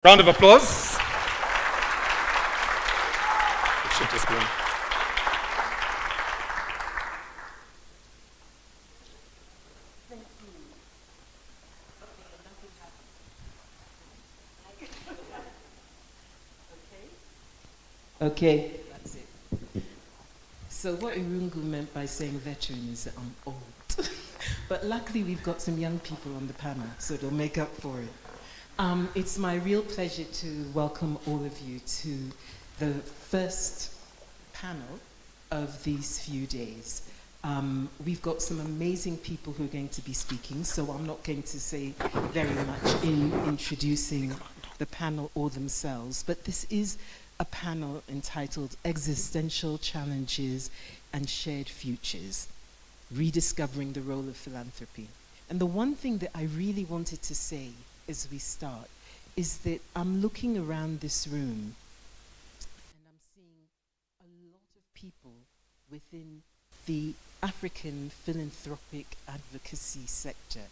Round of applause. It should just be on. Okay, that's it. So what Irungu meant by saying veteran is that I'm old. But luckily we've got some young people on the panel, so it'll make up for it. It's my real pleasure to welcome all of you to the first panel of these few days. We've got some amazing people who are going to be speaking, so I'm not going to say very much in introducing the panel or themselves, but this is a panel entitled Existential Challenges and Shared Futures, Rediscovering the Role of Philanthropy. And the one thing that I really wanted to say as we start is that I'm looking around this room and I'm seeing a lot of people within the African philanthropic advocacy sector.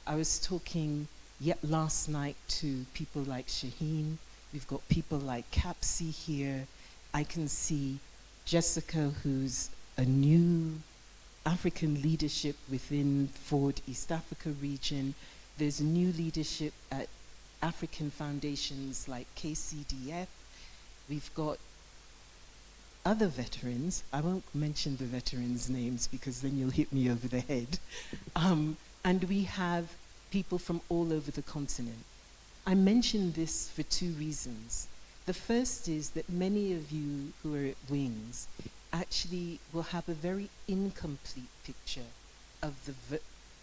I was talking yet last night to people like Shaheen. We've got people like Capsi here. I can see Jessica, who's a new African leadership within Ford East Africa region. There's new leadership at African foundations like KCDF. We've got other veterans. I won't mention the veterans' names because then you'll hit me over the head. And we have people from all over the continent. I mention this for two reasons. The first is that many of you who are at Wings actually will have a very incomplete picture of the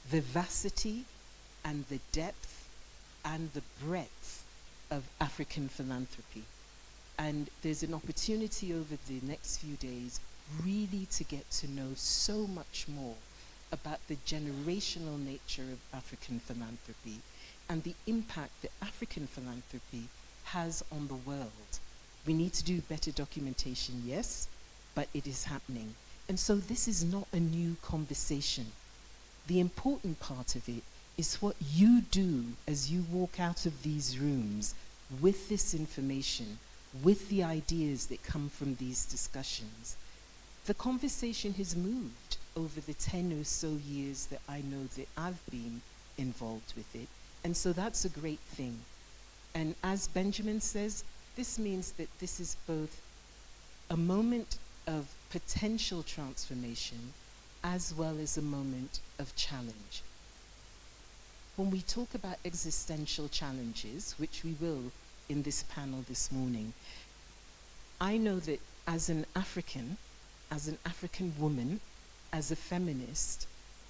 vivacity and the depth and the breadth of African philanthropy. And there's an opportunity over the next few days really to get to know so much more about the generational nature of African philanthropy and the impact that African philanthropy has on the world. We need to do better documentation, yes, but it is happening. And so this is not a new conversation. The important part of it is what you do as you walk out of these rooms with this information, with the ideas that come from these discussions. The conversation has moved over the 10 or so years that I know that I've been involved with it. And so that's a great thing. And as Benjamin says, this means that this is both a moment of potential transformation as well as a moment of challenge. When we talk about existential challenges, which we will in this panel this morning, I know that as an African woman, as a feminist,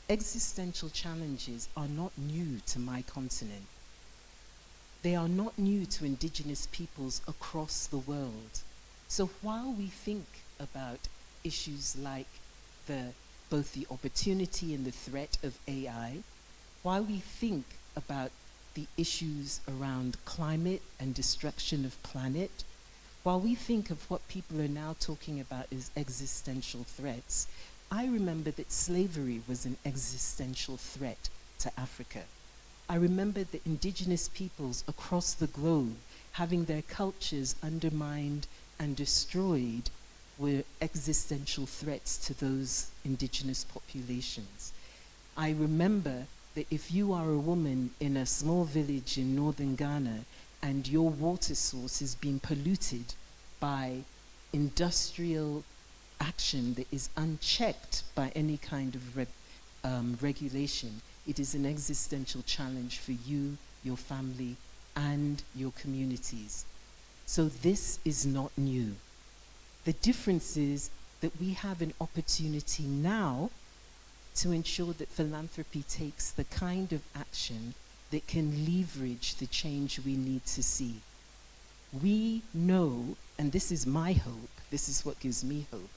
existential challenges are not new to my continent. They are not new to indigenous peoples across the world. So while we think about issues like both the opportunity and the threat of AI, while we think about the issues around climate and destruction of planet, while we think of what people are now talking about as existential threats, I remember that slavery was an existential threat to Africa. I remember that indigenous peoples across the globe having their cultures undermined and destroyed were existential threats to those indigenous populations. I remember that if you are a woman in a small village in northern Ghana and your water source is being polluted by industrial action that is unchecked by any kind of regulation, it is an existential challenge for you, your family, and your communities. So this is not new. The difference is that we have an opportunity now to ensure that philanthropy takes the kind of action that can leverage the change we need to see. We know, and this is my hope, this is what gives me hope,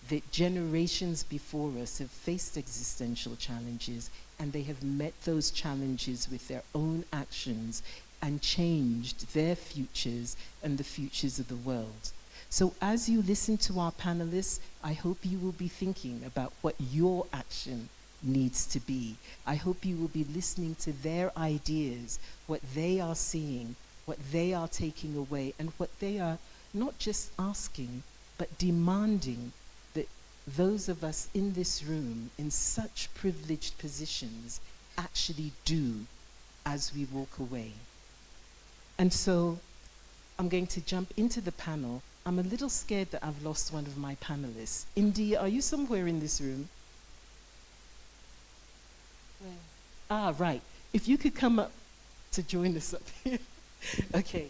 that generations before us have faced existential challenges and they have met those challenges with their own actions and changed their futures and the futures of the world. So as you listen to our panelists, I hope you will be thinking about what your action needs to be. I hope you will be listening to their ideas, what they are seeing, what they are taking away, and what they are not just asking, but demanding that those of us in this room, in such privileged positions, actually do as we walk away. And so I'm going to jump into the panel. I'm a little scared that I've lost one of my panelists. Indy, are you somewhere in this room? Where? Ah, right. If you could come up to join us up here. Okay,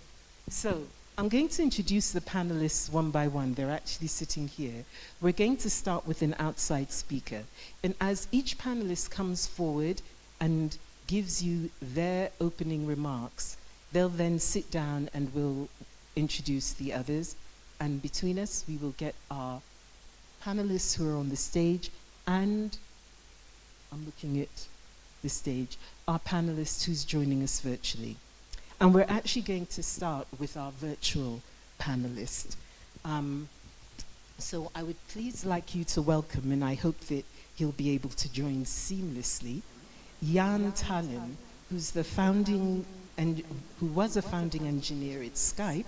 so I'm going to introduce the panelists one by one. They're actually sitting here. We're going to start with an outside speaker. And as each panelist comes forward and gives you their opening remarks, they'll then sit down and we'll introduce the others. And between us, we will get our panelists who are on the stage, and I'm looking at the stage, our panelist who's joining us virtually. And we're actually going to start with our virtual panelist. So I would please like you to welcome, and I hope that he'll be able to join seamlessly, Jan Tallinn, who's the founding and who was a founding engineer at Skype,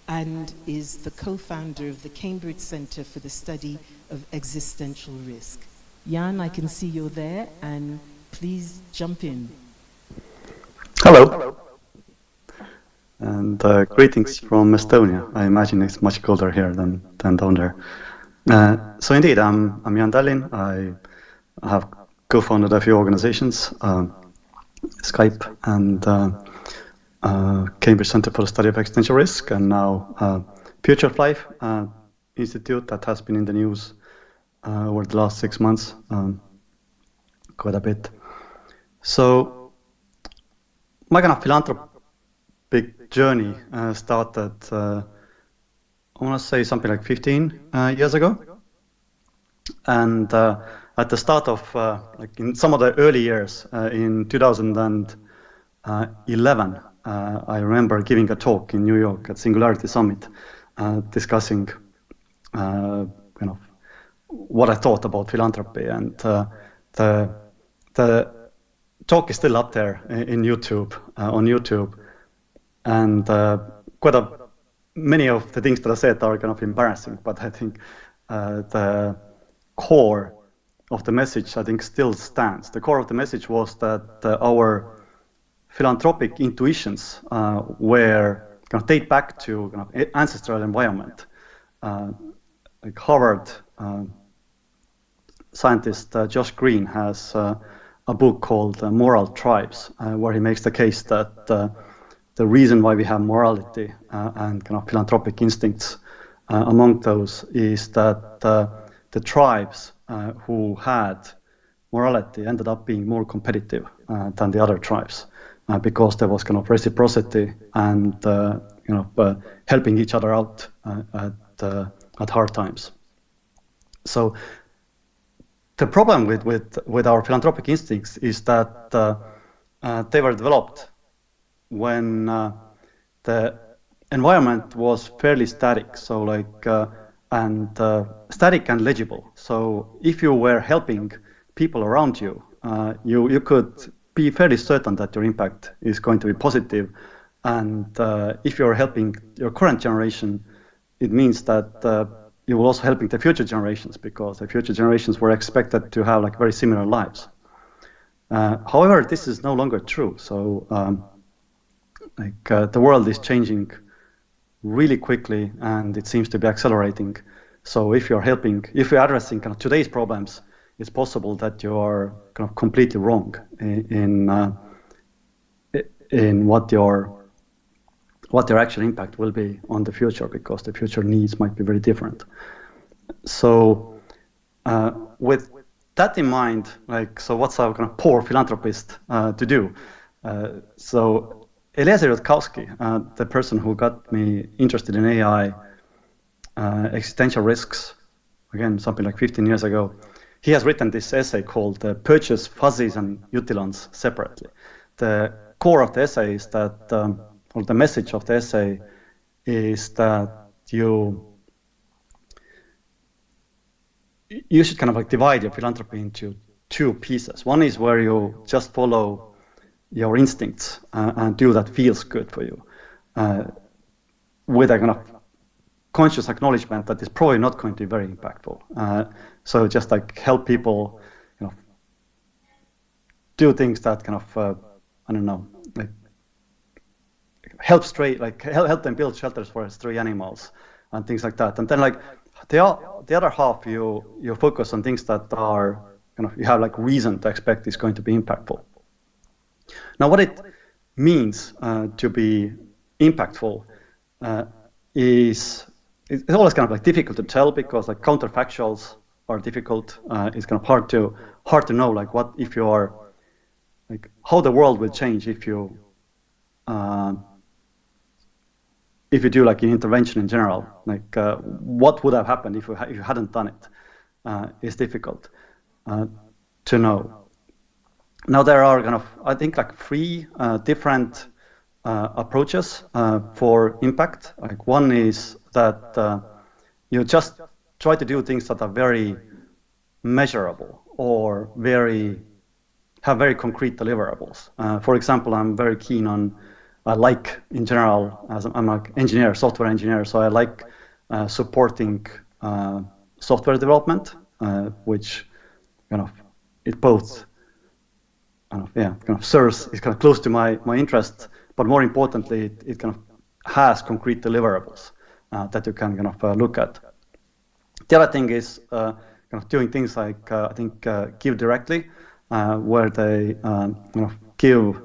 and is the co-founder of the Cambridge Center for the Study of Existential Risk. Jan, I can see you're there, and please jump in. Hello. And greetings from Estonia. I imagine it's much colder here than down there. So indeed, I'm Jan Tallinn. I have co-founded a few organizations, Skype and Cambridge Center for the Study of Existential Risk, and now Future of Life Institute that has been in the news over the last 6 months, quite a bit. So my kind of philanthropic journey started, I want to say something like 15 years ago. And at the start of, like in some of the early years, in 2011, I remember giving a talk in New York at Singularity Summit, discussing kind of what I thought about philanthropy, and the talk is still up there in YouTube, on YouTube, and many of the things that I said are kind of embarrassing, but I think the core of the message, I think, still stands. The core of the message was that our philanthropic intuitions were kind of date back to kind of ancestral environment. Like Harvard scientist Josh Green has a book called Moral Tribes, where he makes the case that the reason why we have morality and kind of philanthropic instincts among those is that the tribes who had morality ended up being more competitive than the other tribes, because there was kind of reciprocity and helping each other out at hard times. So the problem with our philanthropic instincts is that they were developed when the environment was fairly static, so static and legible. So if you were helping people around you, you could be fairly certain that your impact is going to be positive. And if you're helping your current generation, it means that you will also helping the future generations, because the future generations were expected to have like very similar lives. However, this is no longer true. So the world is changing really quickly, and it seems to be accelerating. So if you're addressing kind of today's problems, it's possible that you are kind of completely wrong in what your actual impact will be on the future, because the future needs might be very different. So with that in mind, so what's our kind of poor philanthropist to do? So Eliezer Yudkowsky, the person who got me interested in AI, existential risks, again, something like 15 years ago, he has written this essay called Purchase Fuzzies and Utilons Separately. The core of the essay is that, or the message of the essay is that you should kind of like divide your philanthropy into two pieces. One is where you just follow your instincts and do that feels good for you. with a kind of conscious acknowledgement that it's probably not going to be very impactful. So just like help people, do things that kind of I don't know, like help them build shelters for stray animals and things like that. And then like the other half, you focus on things that are kind of you have like reason to expect is going to be impactful. Now, what it means to be impactful is it's always kind of like difficult to tell because like counterfactuals are difficult. It's kind of hard to know like what if you are like how the world will change if you do like an intervention in general. Like what would have happened if you hadn't done it is difficult to know. Now there are kind of I think like 3 different approaches for impact. Like one is that you just try to do things that are very measurable or have very concrete deliverables. For example, I'm very keen on, I like in general, as I'm an engineer, software engineer, so I like supporting software development, which kind of it both serves, it's kind of close to my interest, but more importantly, it kind of has concrete deliverables that you can kind of look at. The other thing is kind of doing things like I think Give Directly, where they give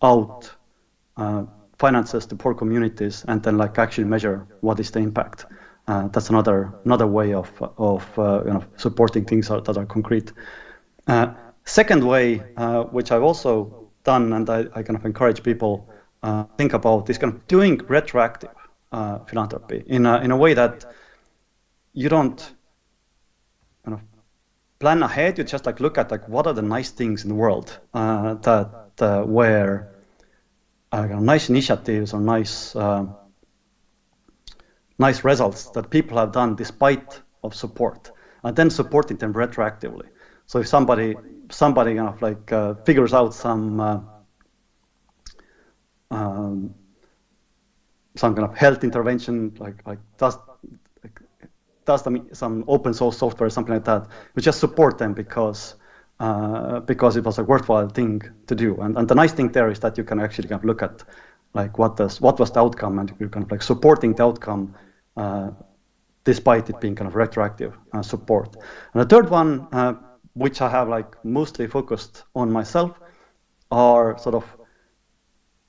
out finances to poor communities and then like actually measure what is the impact. That's another way of supporting things that are concrete. Second way, which I've also done, and I kind of encourage people think about, is kind of doing retroactive philanthropy in a way that you don't kind of plan ahead. You just like look at like what are the nice things in the world that where nice initiatives or nice results that people have done despite of support, and then supporting them retroactively. So if somebody kind of like figures out some kind of health intervention, like does some open source software or something like that, we just support them because it was a worthwhile thing to do. And the nice thing there is that you can actually kind of look at like what was the outcome, and you're kind of like supporting the outcome despite it being kind of retroactive support. And the third one, which I have like mostly focused on myself, are sort of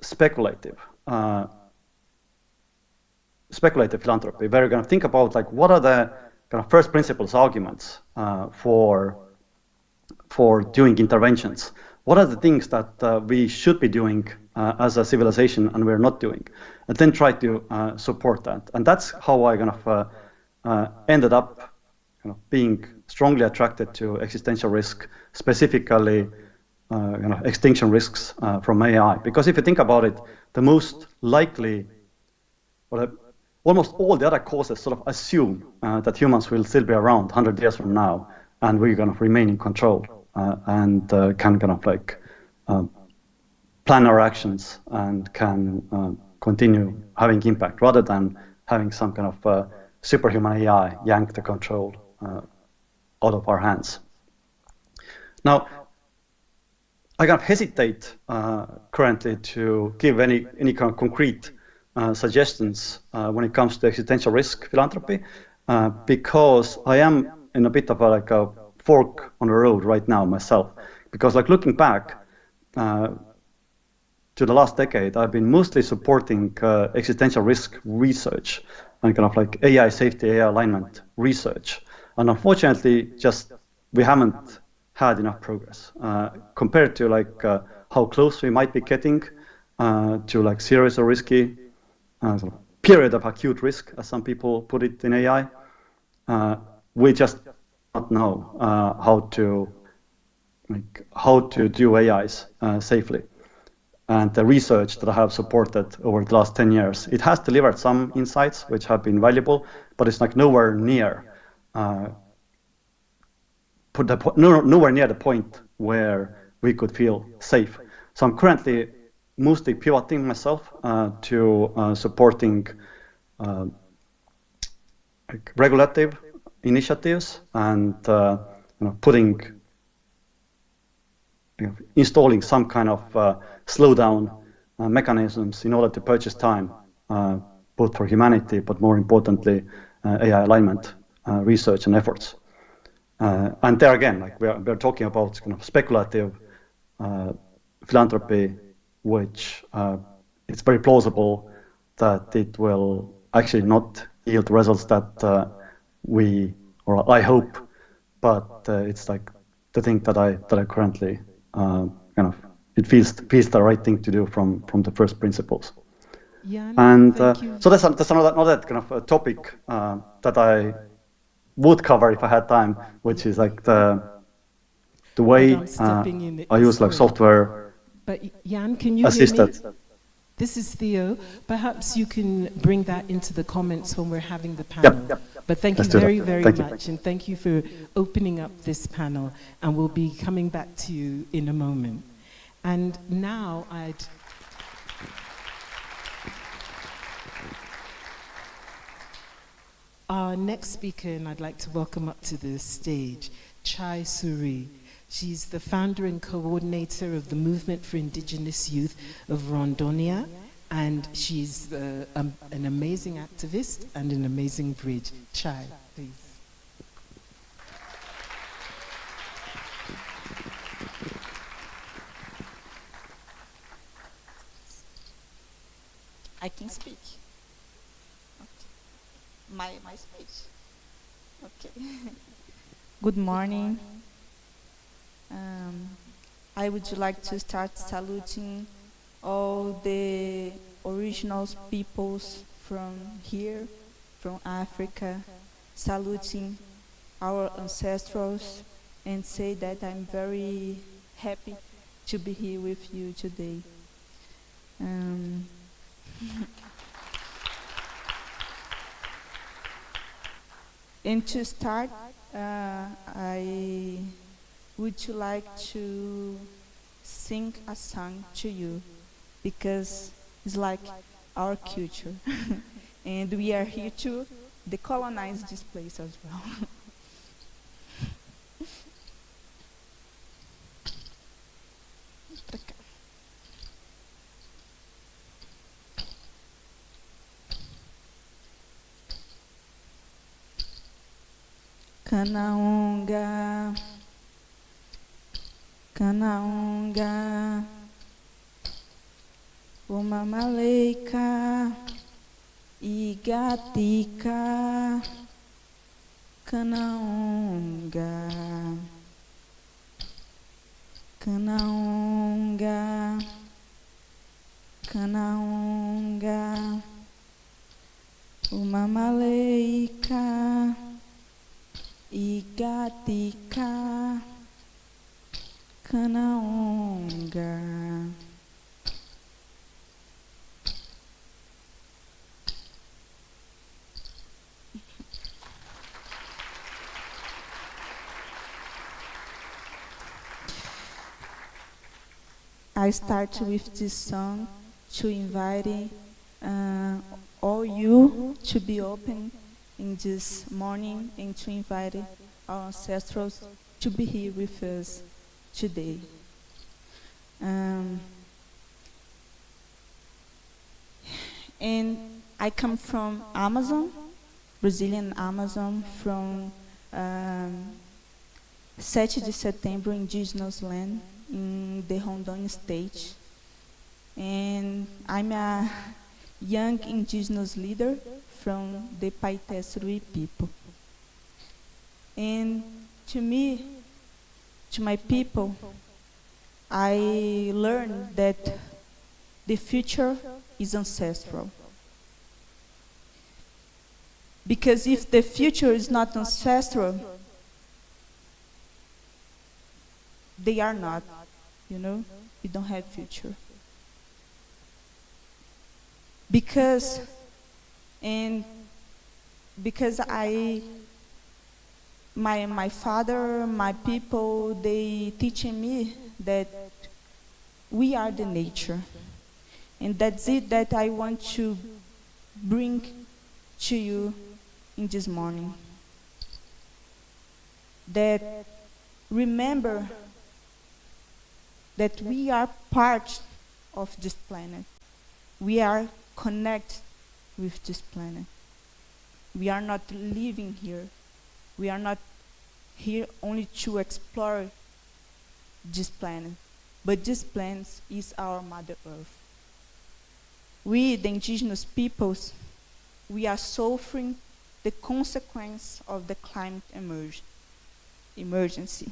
speculative philanthropy, where you're going to think about like what are the kind of first principles arguments for doing interventions. What are the things that we should be doing as a civilization and we're not doing, and then try to support that. And that's how I kind of ended up kind of being strongly attracted to existential risk, specifically extinction risks from AI. Because if you think about it, the most likely, almost all the other causes sort of assume that humans will still be around 100 years from now, and we're going to remain in control and can kind of like plan our actions and can continue having impact, rather than having some kind of superhuman AI yank the control out of our hands. Now, I kind of hesitate currently to give any kind of concrete suggestions when it comes to existential risk philanthropy, because I am in a bit of a fork on the road right now myself. Because like looking back to the last decade, I've been mostly supporting existential risk research and kind of like AI safety, AI alignment research. And unfortunately, just we haven't had enough progress compared to like how close we might be getting to like serious or risky period of acute risk, as some people put it in AI. We just don't know how to do AIs safely. And the research that I have supported over the last 10 years, it has delivered some insights which have been valuable, but it's like nowhere near nowhere near the point where we could feel safe. So I'm currently mostly pivoting myself to supporting like regulative initiatives and putting, installing some kind of slowdown mechanisms in order to purchase time, both for humanity, but more importantly, AI alignment research and efforts. And there again, like we're talking about kind of speculative philanthropy, which it's very plausible that it will actually not yield results that we, or I hope, but it's like the thing that I currently kind of, it feels the right thing to do from the first principles. Jan, And thank you. so that's another kind of a topic that I would cover if I had time, which is like the way I'm stepping in. I use like Sorry. software But Jan, can you assisted. hear me? This is Theo. Perhaps you can bring that into the comments when we're having the panel. Yep. But thank you Let's do that. very, very Thank you. much. And thank you for opening up this panel. And we'll be coming back to you in a moment. And now our next speaker, and I'd like to welcome up to the stage, Chai Suri. She's the founder and coordinator of the Movement for Indigenous Youth of Rondonia, and she's an amazing activist and an amazing bridge. Chai, please. I can speak. Okay. My speech. Okay. Good morning. I would like to start saluting all the original peoples from here, from Africa, saluting our ancestors, and say that I'm very happy to be here with you today. And to start, I would like to sing a song to you, because it's like our culture. And we are here to decolonize this place as well. Kanaunga, Kanaunga, Umamaleika, Igatika, Kanaunga, Kanaunga, Kanaunga, Umamaleika, Igatika, Kanaunga. I start with this song to invite all you to be open in this morning and to invite our ancestors to be here with us today. And I come from Amazon, Brazilian Amazon, from 7 de Setembro indigenous land in the Rondônia state. And I'm a young indigenous leader from the Paité Surui people. And to me, to my people, I learned that the future is ancestral. Because if the future is not ancestral, they are not, you know, we don't have future. Because my father, my people, they teaching me that we are the nature. And that's it that I want to bring to you in this morning. That remember that we are part of this planet. We are connected with this planet. We are not living here. We are not here only to explore this planet, but this planet is our Mother Earth. We, the indigenous peoples, we are suffering the consequence of the climate emergency.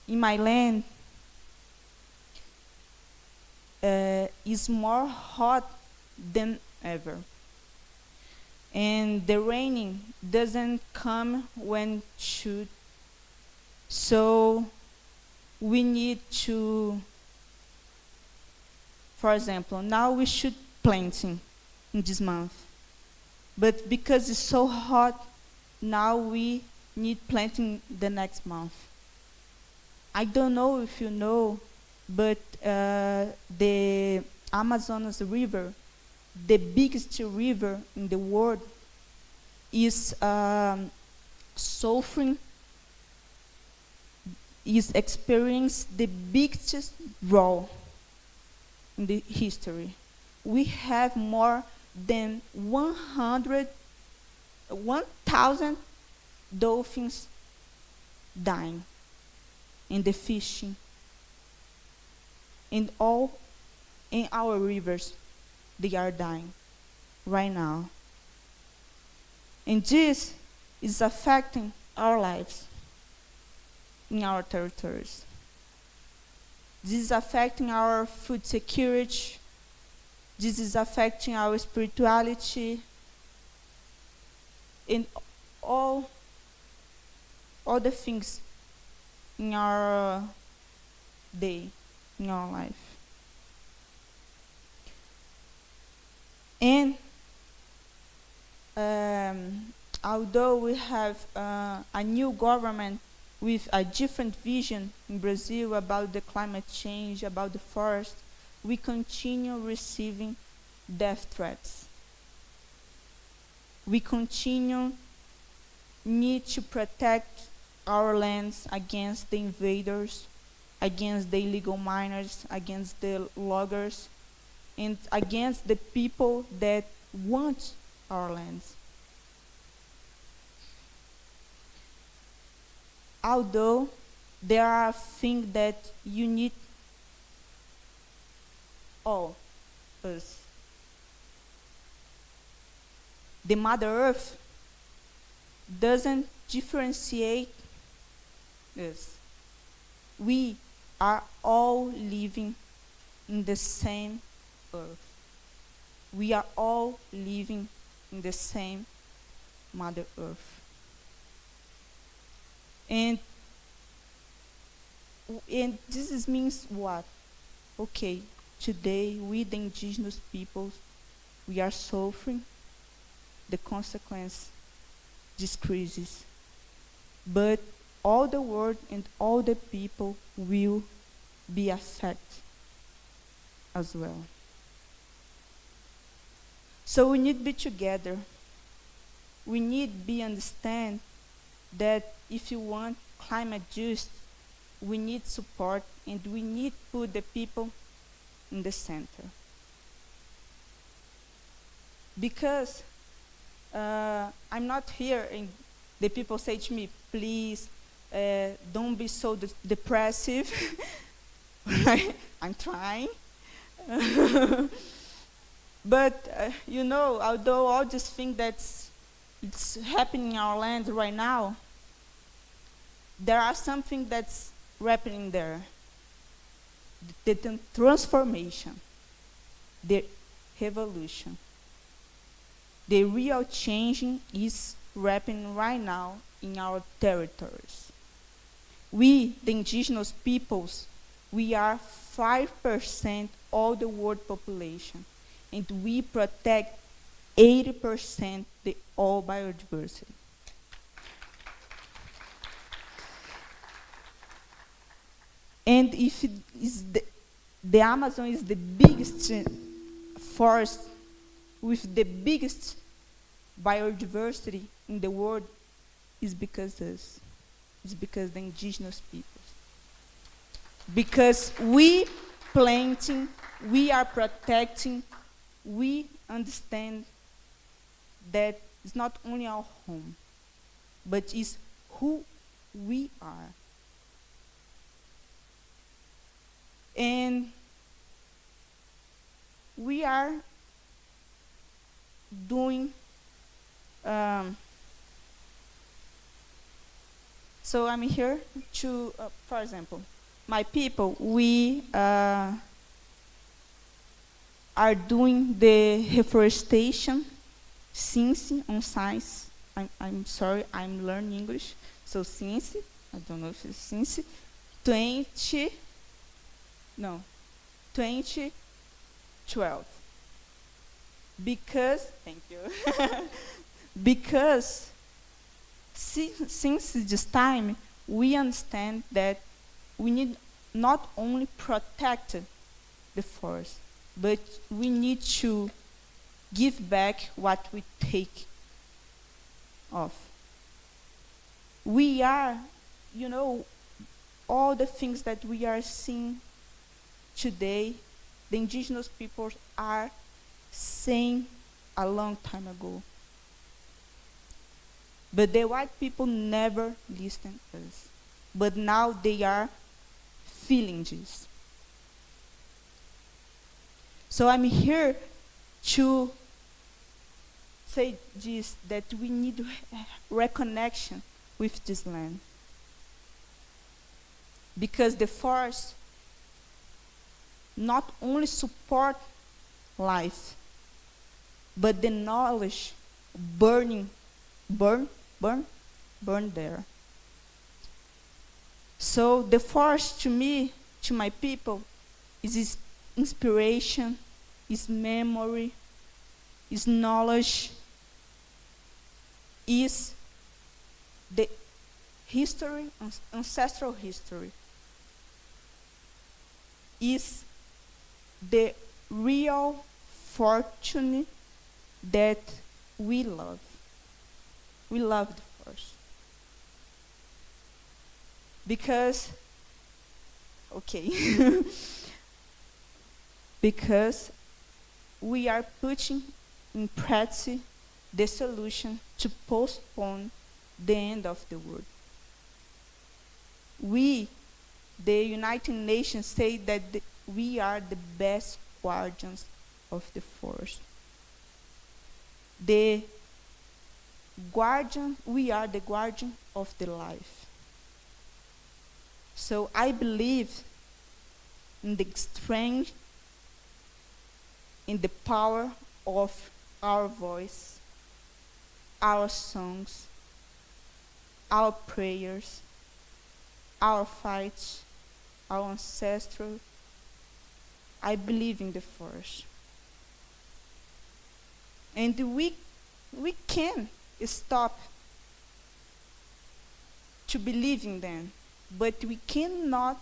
In my land, is more hot than ever. And the raining doesn't come when it should. So we need to, for example, now we should planting in this month. But because it's so hot, now we need planting the next month. I don't know if you know, but the Amazonas River, the biggest river in the world, is suffering, is experiencing the biggest drought in the history. We have more than 1,000 dolphins dying in the fishing. And all in our rivers, they are dying right now. And this is affecting our lives in our territories. This is affecting our food security. This is affecting our spirituality. And all the things in our day, in our life. And although we have a new government with a different vision in Brazil about the climate change, about the forest, we continue receiving death threats. We continue need to protect our lands against the invaders, against the illegal miners, against the loggers, and against the people that want our lands. Although there are things that you need all us. The Mother Earth doesn't differentiate us. We are all living in the same earth. We are all living in the same Mother Earth. And this means what? Okay, today we, the indigenous peoples, we are suffering the consequence, these crises. But all the world and all the people will be affected as well. So we need to be together. We need to be understand that if you want climate just, we need support and we need to put the people in the center. Because I'm not here and the people say to me, please, don't be so depressive. I'm trying. But, you know, although all this thing that's happening in our land right now, there are something that's happening there. The transformation, the revolution, the real changing is happening right now in our territories. We, the indigenous peoples, we are 5% of the world population, and we protect 80% the all biodiversity. And if it is the Amazon is the biggest forest with the biggest biodiversity in the world is because us. It's because the indigenous people. Because we planting, we are protecting, we understand that it's not only our home, but it's who we are. And we are doing, so I'm here to, for example, my people, we are doing the reforestation since on science. I'm sorry, I'm learning English. So since, I don't know if it's since 2012. Because, thank you. Because since this time, we understand that we need not only protect the forest, but we need to give back what we take off. We are, all the things that we are seeing today, the indigenous peoples are saying a long time ago. But the white people never listened to us. But now they are feeling this. So I'm here to say this, that we need reconnection with this land. Because the forest not only support life, but the knowledge burn there. So the forest to me, to my people, is inspiration, is memory, is knowledge, is the history, ancestral history, is the real fortune that we love. We love the forest. Because, because we are putting in practice the solution to postpone the end of the world. We, the United Nations, say that we are the best guardians of the forest. We are the guardian of the life. So I believe in the strength, in the power of our voice, our songs, our prayers, our fights, our ancestors. I believe in the forest. And we can stop to believe in them, but we cannot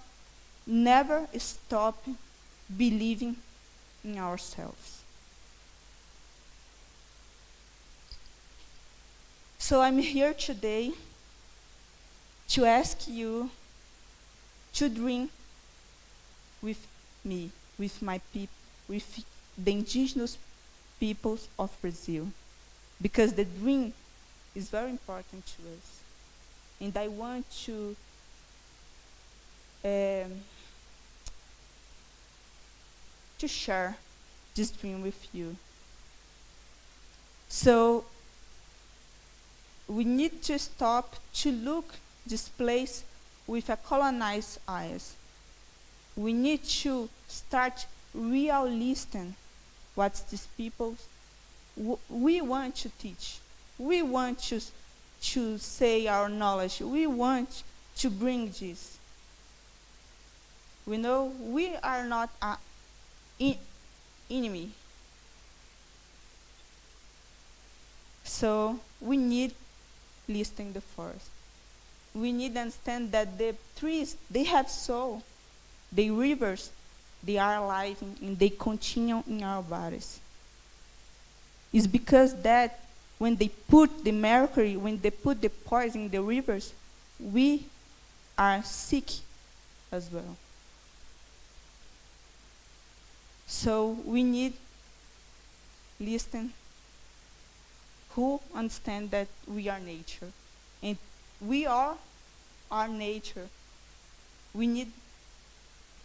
never stop believing in ourselves. So I'm here today to ask you to dream with me, with my people, with the indigenous peoples of Brazil, because the dream is very important to us. And I want to share this dream with you. So we need to stop to look this place with a colonized eyes. We need to start real listening what these people we want to teach. We want to say our knowledge. We want to bring this. We know we are not an enemy. So we need listening the forest. We need to understand that the trees, they have soul. The rivers, they are alive and they continue in our bodies. It's because that when they put the mercury, when they put the poison in the rivers, we are sick as well. So we need listen who understand that we are nature. And we are our nature. We need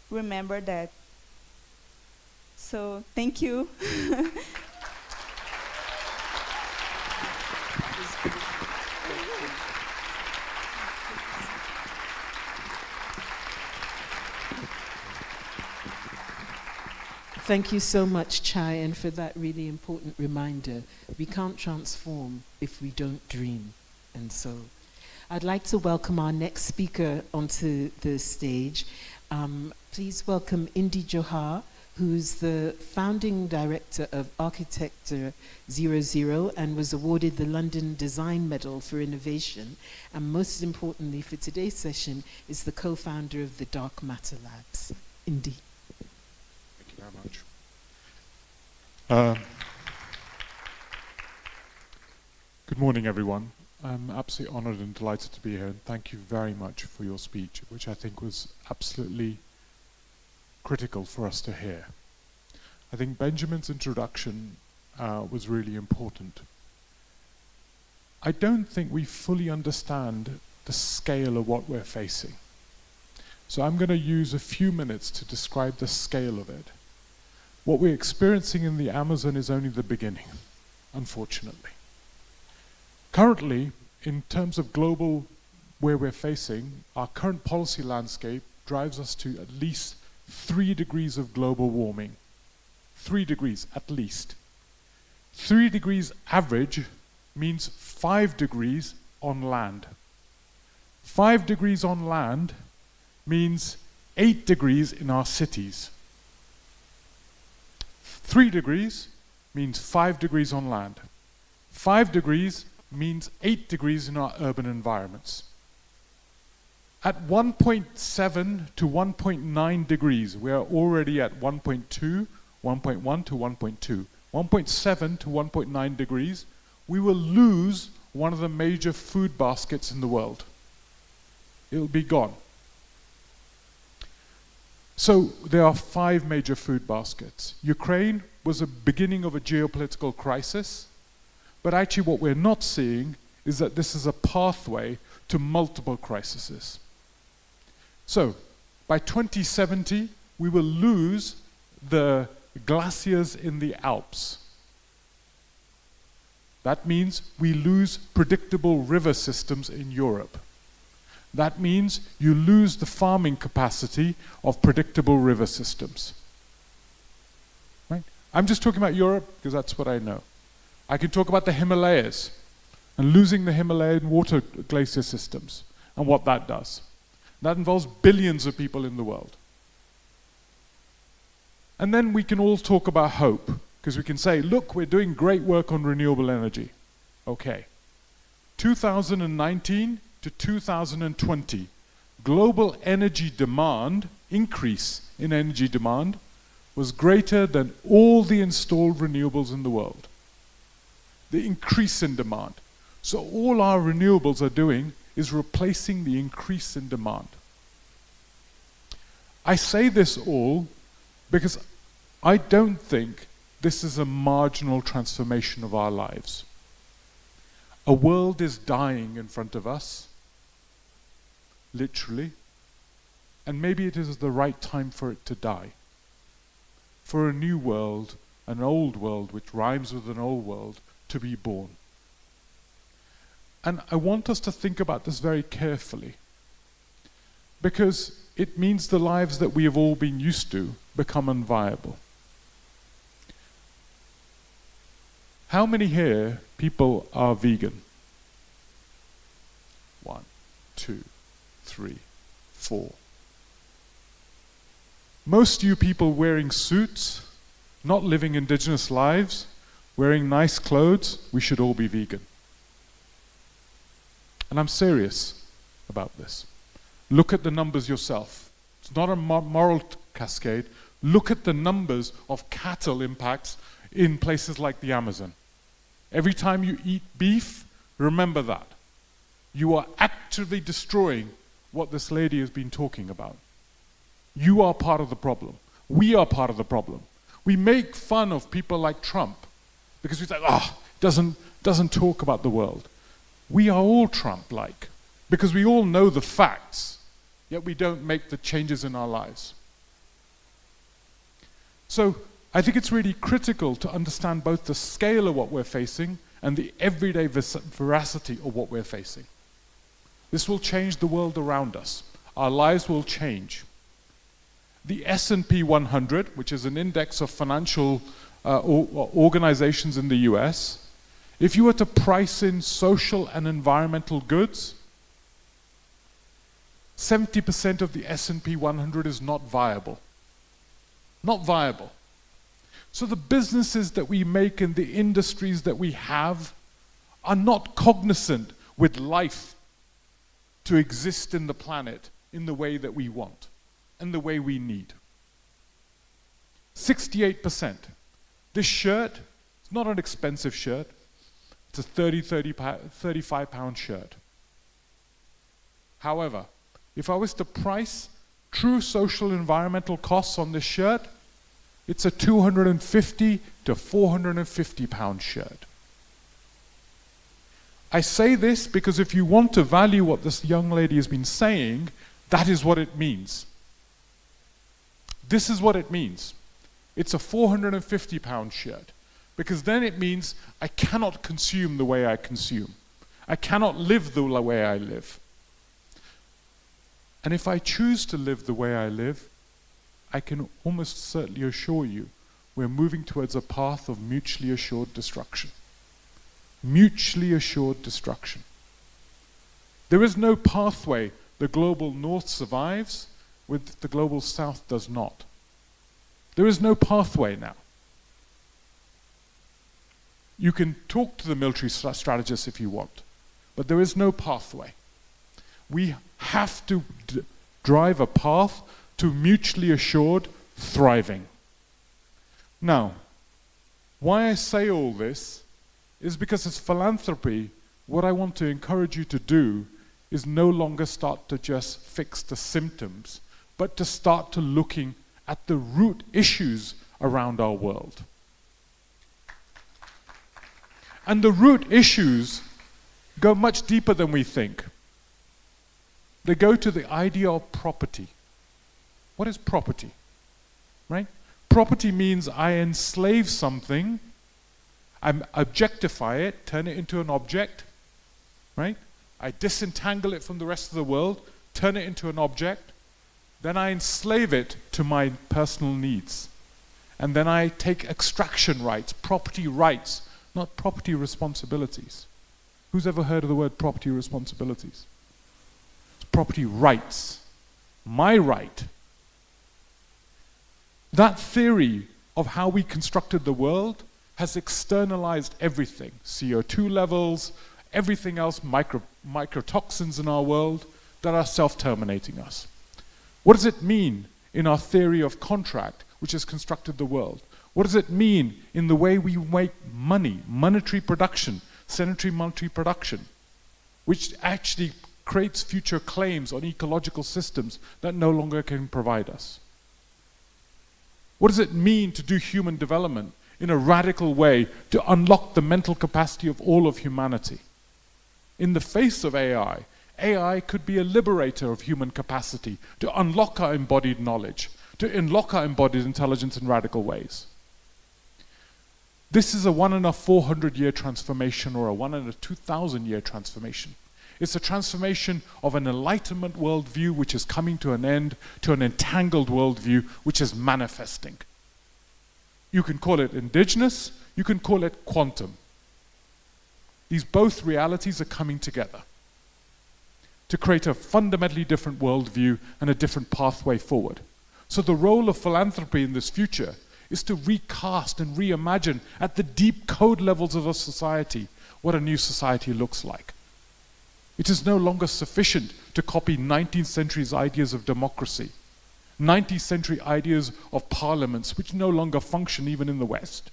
remember that. So thank you. Thank you so much, Chai, and for that really important reminder. We can't transform if we don't dream. And so I'd like to welcome our next speaker onto the stage. Please welcome Indy Johar, who's the founding director of Architecture 00 and was awarded the London Design Medal for Innovation. And most importantly for today's session is the co-founder of the Dark Matter Labs. Indy. Thank you very much. Good morning, everyone. I'm absolutely honored and delighted to be here, and thank you very much for your speech, which I think was absolutely critical for us to hear. I think Benjamin's introduction was really important. I don't think we fully understand the scale of what we're facing. So I'm going to use a few minutes to describe the scale of it. What we're experiencing in the Amazon is only the beginning, unfortunately. Currently, in terms of global where we're facing, our current policy landscape drives us to at least 3 degrees of global warming. 3 degrees, at least. 3 degrees average means 5 degrees on land. 5 degrees on land means 8 degrees in our cities. 3 degrees means 5 degrees on land. 5 degrees means 8 degrees in our urban environments. At 1.7 to 1.9 degrees, we are already at 1.2, 1.1 to 1.2. 1.7 to 1.9 degrees, we will lose one of the major food baskets in the world. It'll be gone. So there are 5 major food baskets. Ukraine was a beginning of a geopolitical crisis, but actually what we're not seeing is that this is a pathway to multiple crises. So by 2070, we will lose the glaciers in the Alps. That means we lose predictable river systems in Europe. That means you lose the farming capacity of predictable river systems. Right? I'm just talking about Europe because that's what I know. I can talk about the Himalayas and losing the Himalayan water glacier systems and what that does. That involves billions of people in the world. And then we can all talk about hope, because we can say, look, we're doing great work on renewable energy. Okay. 2019 to 2020, global energy demand, increase in energy demand, was greater than all the installed renewables in the world. The increase in demand. So all our renewables are doing is replacing the increase in demand. I say this all because I don't think this is a marginal transformation of our lives. A world is dying in front of us, literally, and maybe it is the right time for it to die. For a new world, an old world which rhymes with an old world, to be born. And I want us to think about this very carefully, because it means the lives that we have all been used to become unviable. How many here people are vegan? 1, 2, 3, 4. Most of you people wearing suits, not living indigenous lives, wearing nice clothes, we should all be vegan. And I'm serious about this. Look at the numbers yourself. It's not a moral cascade. Look at the numbers of cattle impacts in places like the Amazon. Every time you eat beef, remember that. You are actively destroying what this lady has been talking about. You are part of the problem. We are part of the problem. We make fun of people like Trump because we think, doesn't talk about the world. We are all Trump-like because we all know the facts, yet we don't make the changes in our lives. So I think it's really critical to understand both the scale of what we're facing and the everyday veracity of what we're facing. This will change the world around us. Our lives will change. The S&P 100, which is an index of financial organizations in the US, if you were to price in social and environmental goods, 70% of the S&P 100 is not viable. Not viable. So the businesses that we make and the industries that we have are not cognizant with life to exist in the planet in the way that we want and the way we need. 68%. This shirt, it's not an expensive shirt. It's a 35 pound shirt. However, if I was to price true social environmental costs on this shirt, it's a 250 to 450 pound shirt. I say this because if you want to value what this young lady has been saying, that is what it means. This is what it means. It's a 450 pound shirt, because then it means I cannot consume the way I consume. I cannot live the way I live. And if I choose to live the way I live, I can almost certainly assure you we're moving towards a path of mutually assured destruction. Mutually assured destruction. There is no pathway the global north survives with the global south does not. There is no pathway now. You can talk to the military strategists if you want, but there is no pathway. We have to drive a path to mutually assured thriving. Now, why I say all this is because as philanthropy, what I want to encourage you to do is no longer start to just fix the symptoms, but to start to looking at the root issues around our world. And the root issues go much deeper than we think. They go to the idea of property. What is property? Right? Property means I enslave something, I objectify it, turn it into an object, right? I disentangle it from the rest of the world, turn it into an object, then I enslave it to my personal needs. And then I take extraction rights, property rights, not property responsibilities. Who's ever heard of the word property responsibilities? It's property rights. My right. That theory of how we constructed the world has externalized everything. CO2 levels, everything else, microtoxins in our world that are self-terminating us. What does it mean in our theory of contract, which has constructed the world? What does it mean in the way we make money, monetary production, sedentary monetary production, which actually creates future claims on ecological systems that no longer can provide us? What does it mean to do human development in a radical way to unlock the mental capacity of all of humanity? In the face of AI, AI could be a liberator of human capacity to unlock our embodied knowledge, to unlock our embodied intelligence in radical ways. This is a 1 in a 400-year transformation or a 1 in a 2,000-year transformation. It's a transformation of an enlightenment worldview which is coming to an end to an entangled worldview which is manifesting. You can call it indigenous, you can call it quantum. These both realities are coming together to create a fundamentally different worldview and a different pathway forward. So the role of philanthropy in this future is to recast and reimagine at the deep code levels of a society what a new society looks like. It is no longer sufficient to copy 19th century's ideas of democracy, 19th century ideas of parliaments which no longer function even in the West.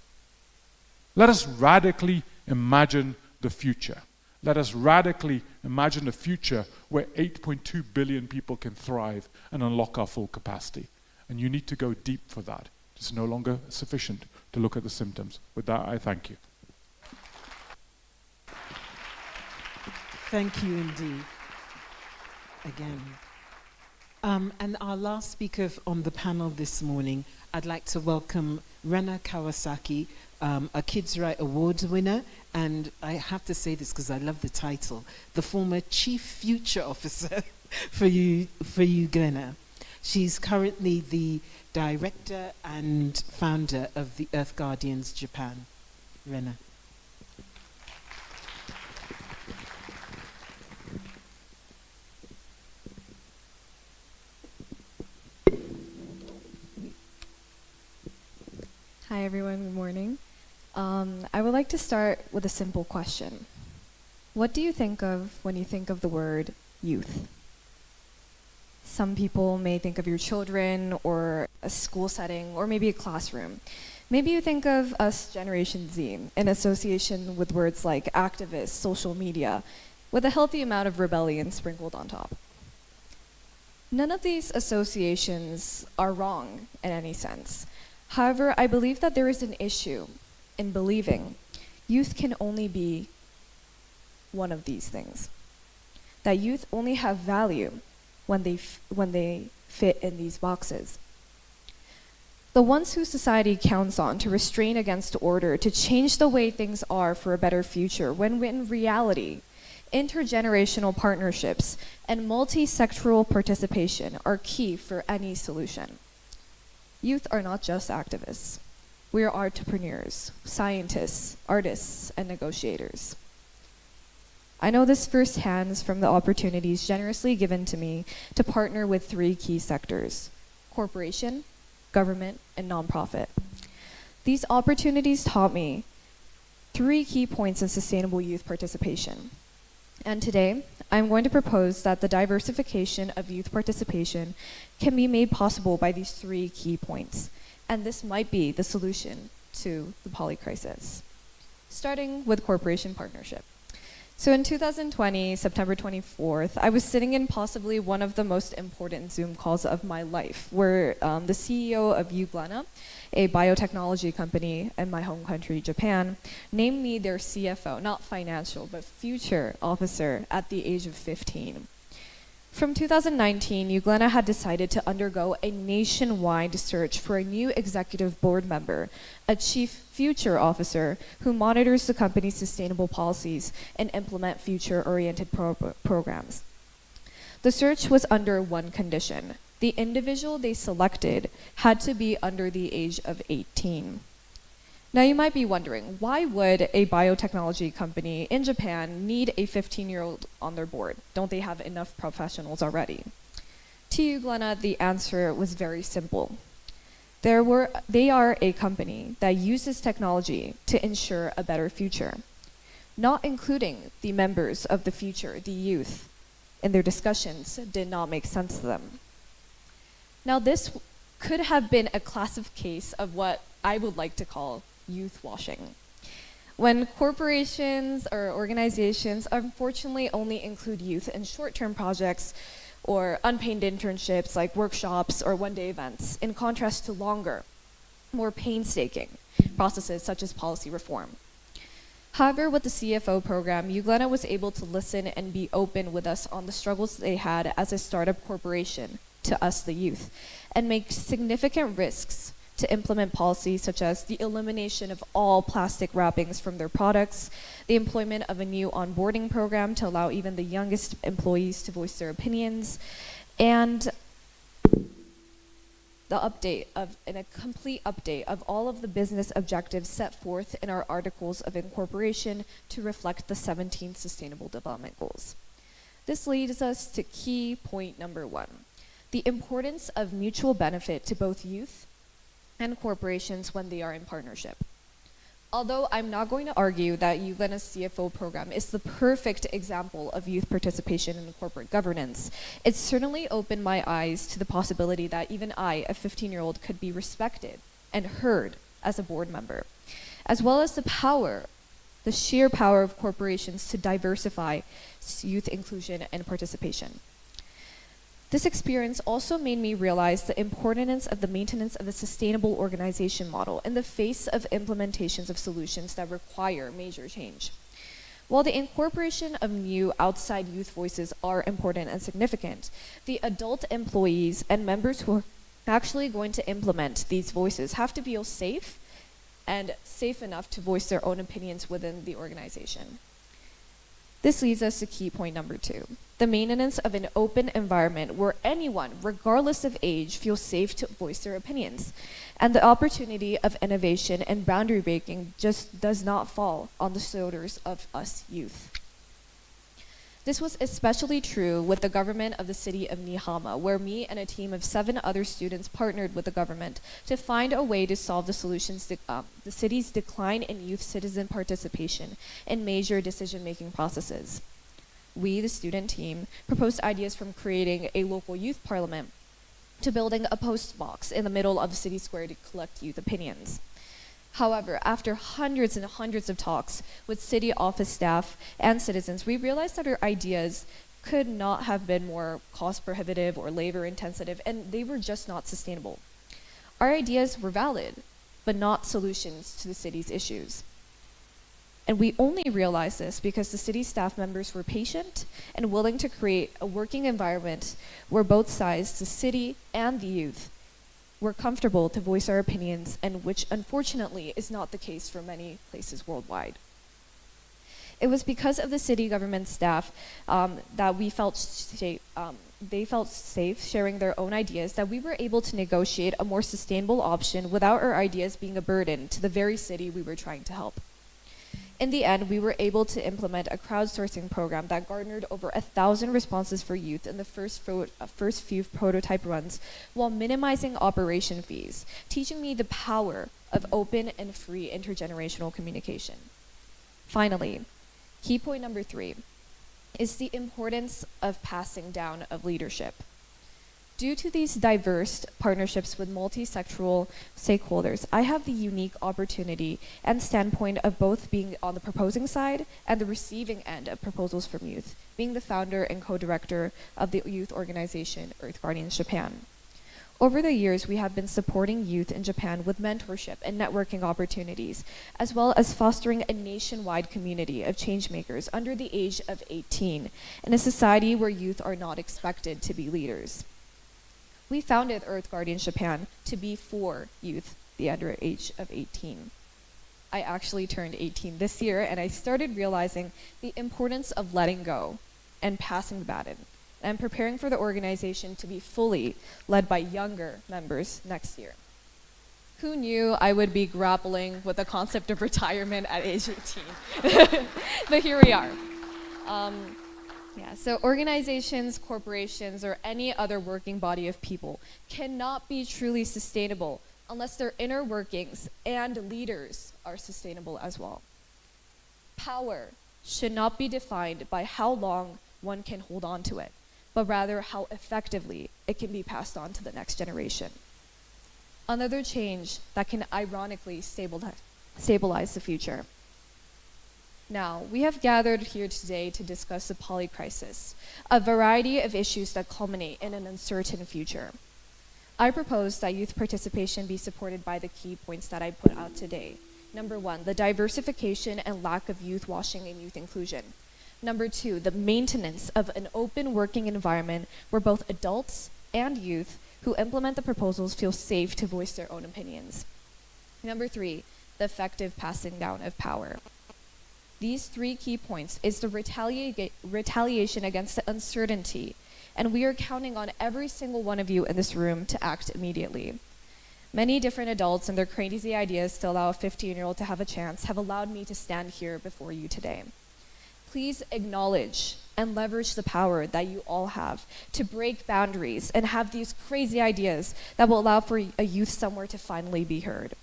Let us radically imagine the future. Let us radically imagine a future where 8.2 billion people can thrive and unlock our full capacity. And you need to go deep for that. It's no longer sufficient to look at the symptoms. With that, I thank you. Thank you indeed. Again. And our last speaker on the panel this morning, I'd like to welcome Rena Kawasaki, a Kids' Right Awards winner, and I have to say this because I love the title, the former Chief Future Officer for Uganda. She's currently the director and founder of the Earth Guardians Japan. Rena. Hi everyone, good morning. I would like to start with a simple question. What do you think of when you think of the word youth? Some people may think of your children or a school setting or maybe a classroom. Maybe you think of us Generation Z in association with words like activist, social media, with a healthy amount of rebellion sprinkled on top. None of these associations are wrong in any sense. However, I believe that there is an issue in believing youth can only be one of these things. That youth only have value when they fit in these boxes. The ones who society counts on to restrain against order, to change the way things are for a better future, when in reality, intergenerational partnerships and multi-sectoral participation are key for any solution. Youth are not just activists. We are entrepreneurs, scientists, artists, and negotiators. I know this firsthand from the opportunities generously given to me to partner with 3 key sectors: corporation, government, and nonprofit. These opportunities taught me 3 key points of sustainable youth participation. And today, I'm going to propose that the diversification of youth participation can be made possible by these 3 key points. And this might be the solution to the polycrisis. Starting with corporation partnership. So in 2020, September 24th, I was sitting in possibly one of the most important Zoom calls of my life, where the CEO of Uganda, a biotechnology company in my home country, Japan, named me their CFO, not financial, but future officer at the age of 15. From 2019, Uganda had decided to undergo a nationwide search for a new executive board member, a chief future officer who monitors the company's sustainable policies and implement future-oriented programs. The search was under one condition. The individual they selected had to be under the age of 18. Now you might be wondering, why would a biotechnology company in Japan need a 15-year-old on their board? Don't they have enough professionals already? To Uganda, the answer was very simple. They are a company that uses technology to ensure a better future, not including the members of the future, the youth, in their discussions did not make sense to them. Now this could have been a classic case of what I would like to call youth washing. When corporations or organizations unfortunately only include youth in short-term projects or unpaid internships like workshops or one-day events, in contrast to longer, more painstaking processes such as policy reform. However, with the CFO program, Uganda was able to listen and be open with us on the struggles they had as a startup corporation to us, the youth, and make significant risks to implement policies such as the elimination of all plastic wrappings from their products, the employment of a new onboarding program to allow even the youngest employees to voice their opinions, and a complete update of all of the business objectives set forth in our articles of incorporation to reflect the 17 Sustainable Development Goals. This leads us to key point number 1, the importance of mutual benefit to both youth and corporations when they are in partnership. Although I'm not going to argue that Uganda's CFO program is the perfect example of youth participation in corporate governance, it certainly opened my eyes to the possibility that even I, a 15-year-old, could be respected and heard as a board member, as well as the power the sheer power of corporations to diversify youth inclusion and participation. This experience also made me realize the importance of the maintenance of a sustainable organization model in the face of implementations of solutions that require major change. While the incorporation of new outside youth voices are important and significant, the adult employees and members who are actually going to implement these voices have to feel safe and safe enough to voice their own opinions within the organization. This leads us to key point number 2, the maintenance of an open environment where anyone, regardless of age, feels safe to voice their opinions. And the opportunity of innovation and boundary breaking just does not fall on the shoulders of us youth. This was especially true with the government of the city of Nihama, where me and a team of 7 other students partnered with the government to find a way to solve the city's decline in youth citizen participation in major decision-making processes. We, the student team, proposed ideas from creating a local youth parliament to building a post box in the middle of the city square to collect youth opinions. However, after hundreds and hundreds of talks with city office staff and citizens, we realized that our ideas could not have been more cost prohibitive or labor intensive, and they were just not sustainable. Our ideas were valid, but not solutions to the city's issues. And we only realized this because the city staff members were patient and willing to create a working environment where both sides, the city and the youth, were comfortable to voice our opinions, and which unfortunately is not the case for many places worldwide. It was because of the city government staff that we felt they felt safe sharing their own ideas, that we were able to negotiate a more sustainable option without our ideas being a burden to the very city we were trying to help. In the end, we were able to implement a crowdsourcing program that garnered over 1,000 responses for youth in the first few prototype runs, while minimizing operation fees, teaching me the power of open and free intergenerational communication. Finally, key point number 3 is the importance of passing down of leadership. Due to these diverse partnerships with multi-sectoral stakeholders, I have the unique opportunity and standpoint of both being on the proposing side and the receiving end of proposals from youth, being the founder and co-director of the youth organization Earth Guardians Japan. Over the years, we have been supporting youth in Japan with mentorship and networking opportunities, as well as fostering a nationwide community of changemakers under the age of 18 in a society where youth are not expected to be leaders. We founded Earth Guardians Japan to be for youth the under age of 18. I actually turned 18 this year, and I started realizing the importance of letting go and passing the baton. And I'm preparing for the organization to be fully led by younger members next year. Who knew I would be grappling with the concept of retirement at age 18? But here we are. So organizations, corporations, or any other working body of people cannot be truly sustainable unless their inner workings and leaders are sustainable as well. Power should not be defined by how long one can hold on to it, but rather how effectively it can be passed on to the next generation. Another change that can ironically stabilize the future. Now, we have gathered here today to discuss the polycrisis, a variety of issues that culminate in an uncertain future. I propose that youth participation be supported by the key points that I put out today. Number 1, the diversification and lack of youth washing and youth inclusion. Number 2, the maintenance of an open working environment where both adults and youth who implement the proposals feel safe to voice their own opinions. Number 3, the effective passing down of power. These 3 key points is the retaliation against the uncertainty, and we are counting on every single one of you in this room to act immediately. Many different adults and their crazy ideas to allow a 15-year-old to have a chance have allowed me to stand here before you today. Please acknowledge and leverage the power that you all have to break boundaries and have these crazy ideas that will allow for a youth somewhere to finally be heard.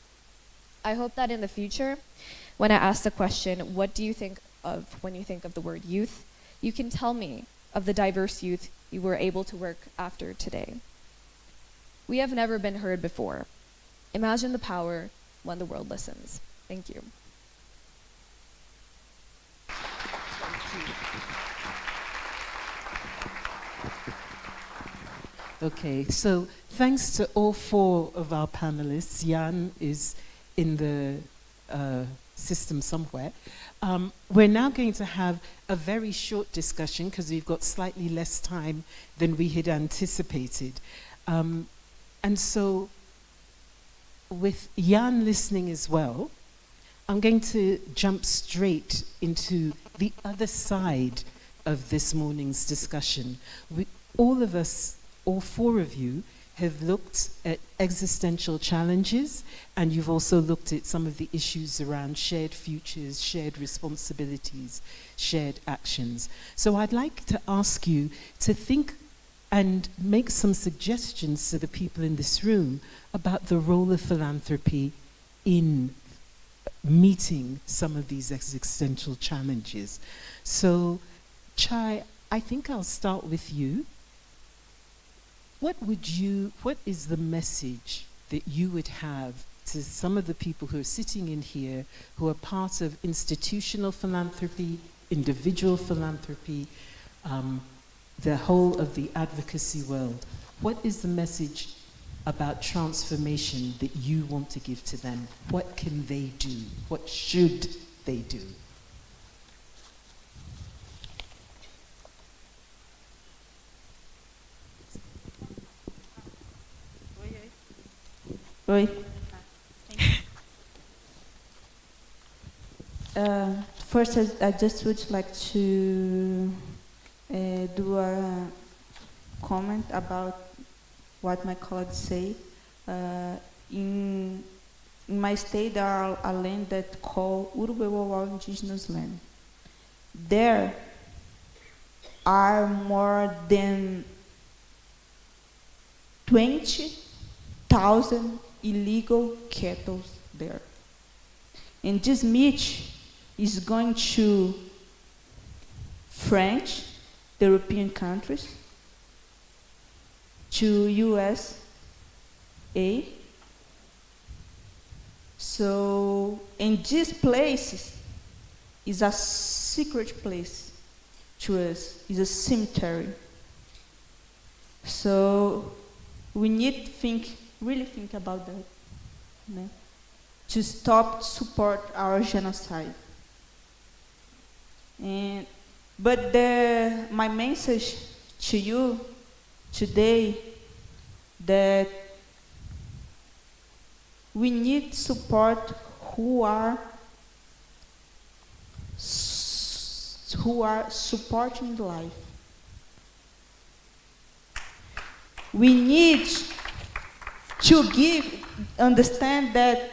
I hope that in the future, when I ask the question, what do you think of when you think of the word youth, you can tell me of the diverse youth you were able to work after today. We have never been heard before. Imagine the power when the world listens. Thank you. Okay, so thanks to all four of our panelists. Jan is in the system somewhere. We're now going to have a very short discussion because we've got slightly less time than we had anticipated. And so with Jan listening as well, I'm going to jump straight into the other side of this morning's discussion. All of us, all four of you, have looked at existential challenges, and you've also looked at some of the issues around shared futures, shared responsibilities, shared actions. So I'd like to ask you to think and make some suggestions to the people in this room about the role of philanthropy in meeting some of these existential challenges. So, Chai, I think I'll start with you. What is the message that you would have to some of the people who are sitting in here, who are part of institutional philanthropy, individual philanthropy, the whole of the advocacy world? What is the message about transformation that you want to give to them? What can they do? What should they do? Oi. First, I just would like to do a comment about what my colleagues say. In my state, there are a land that called Uruguay Indigenous Land. There are more than 20,000 illegal cattle there. And this meat is going to French, the European countries, to USA. So, in these places is a secret place to us, is a cemetery. So, we need to really think about that, né? To stop support our genocide. But my message to you today, that we need support who are supporting life. We need to understand that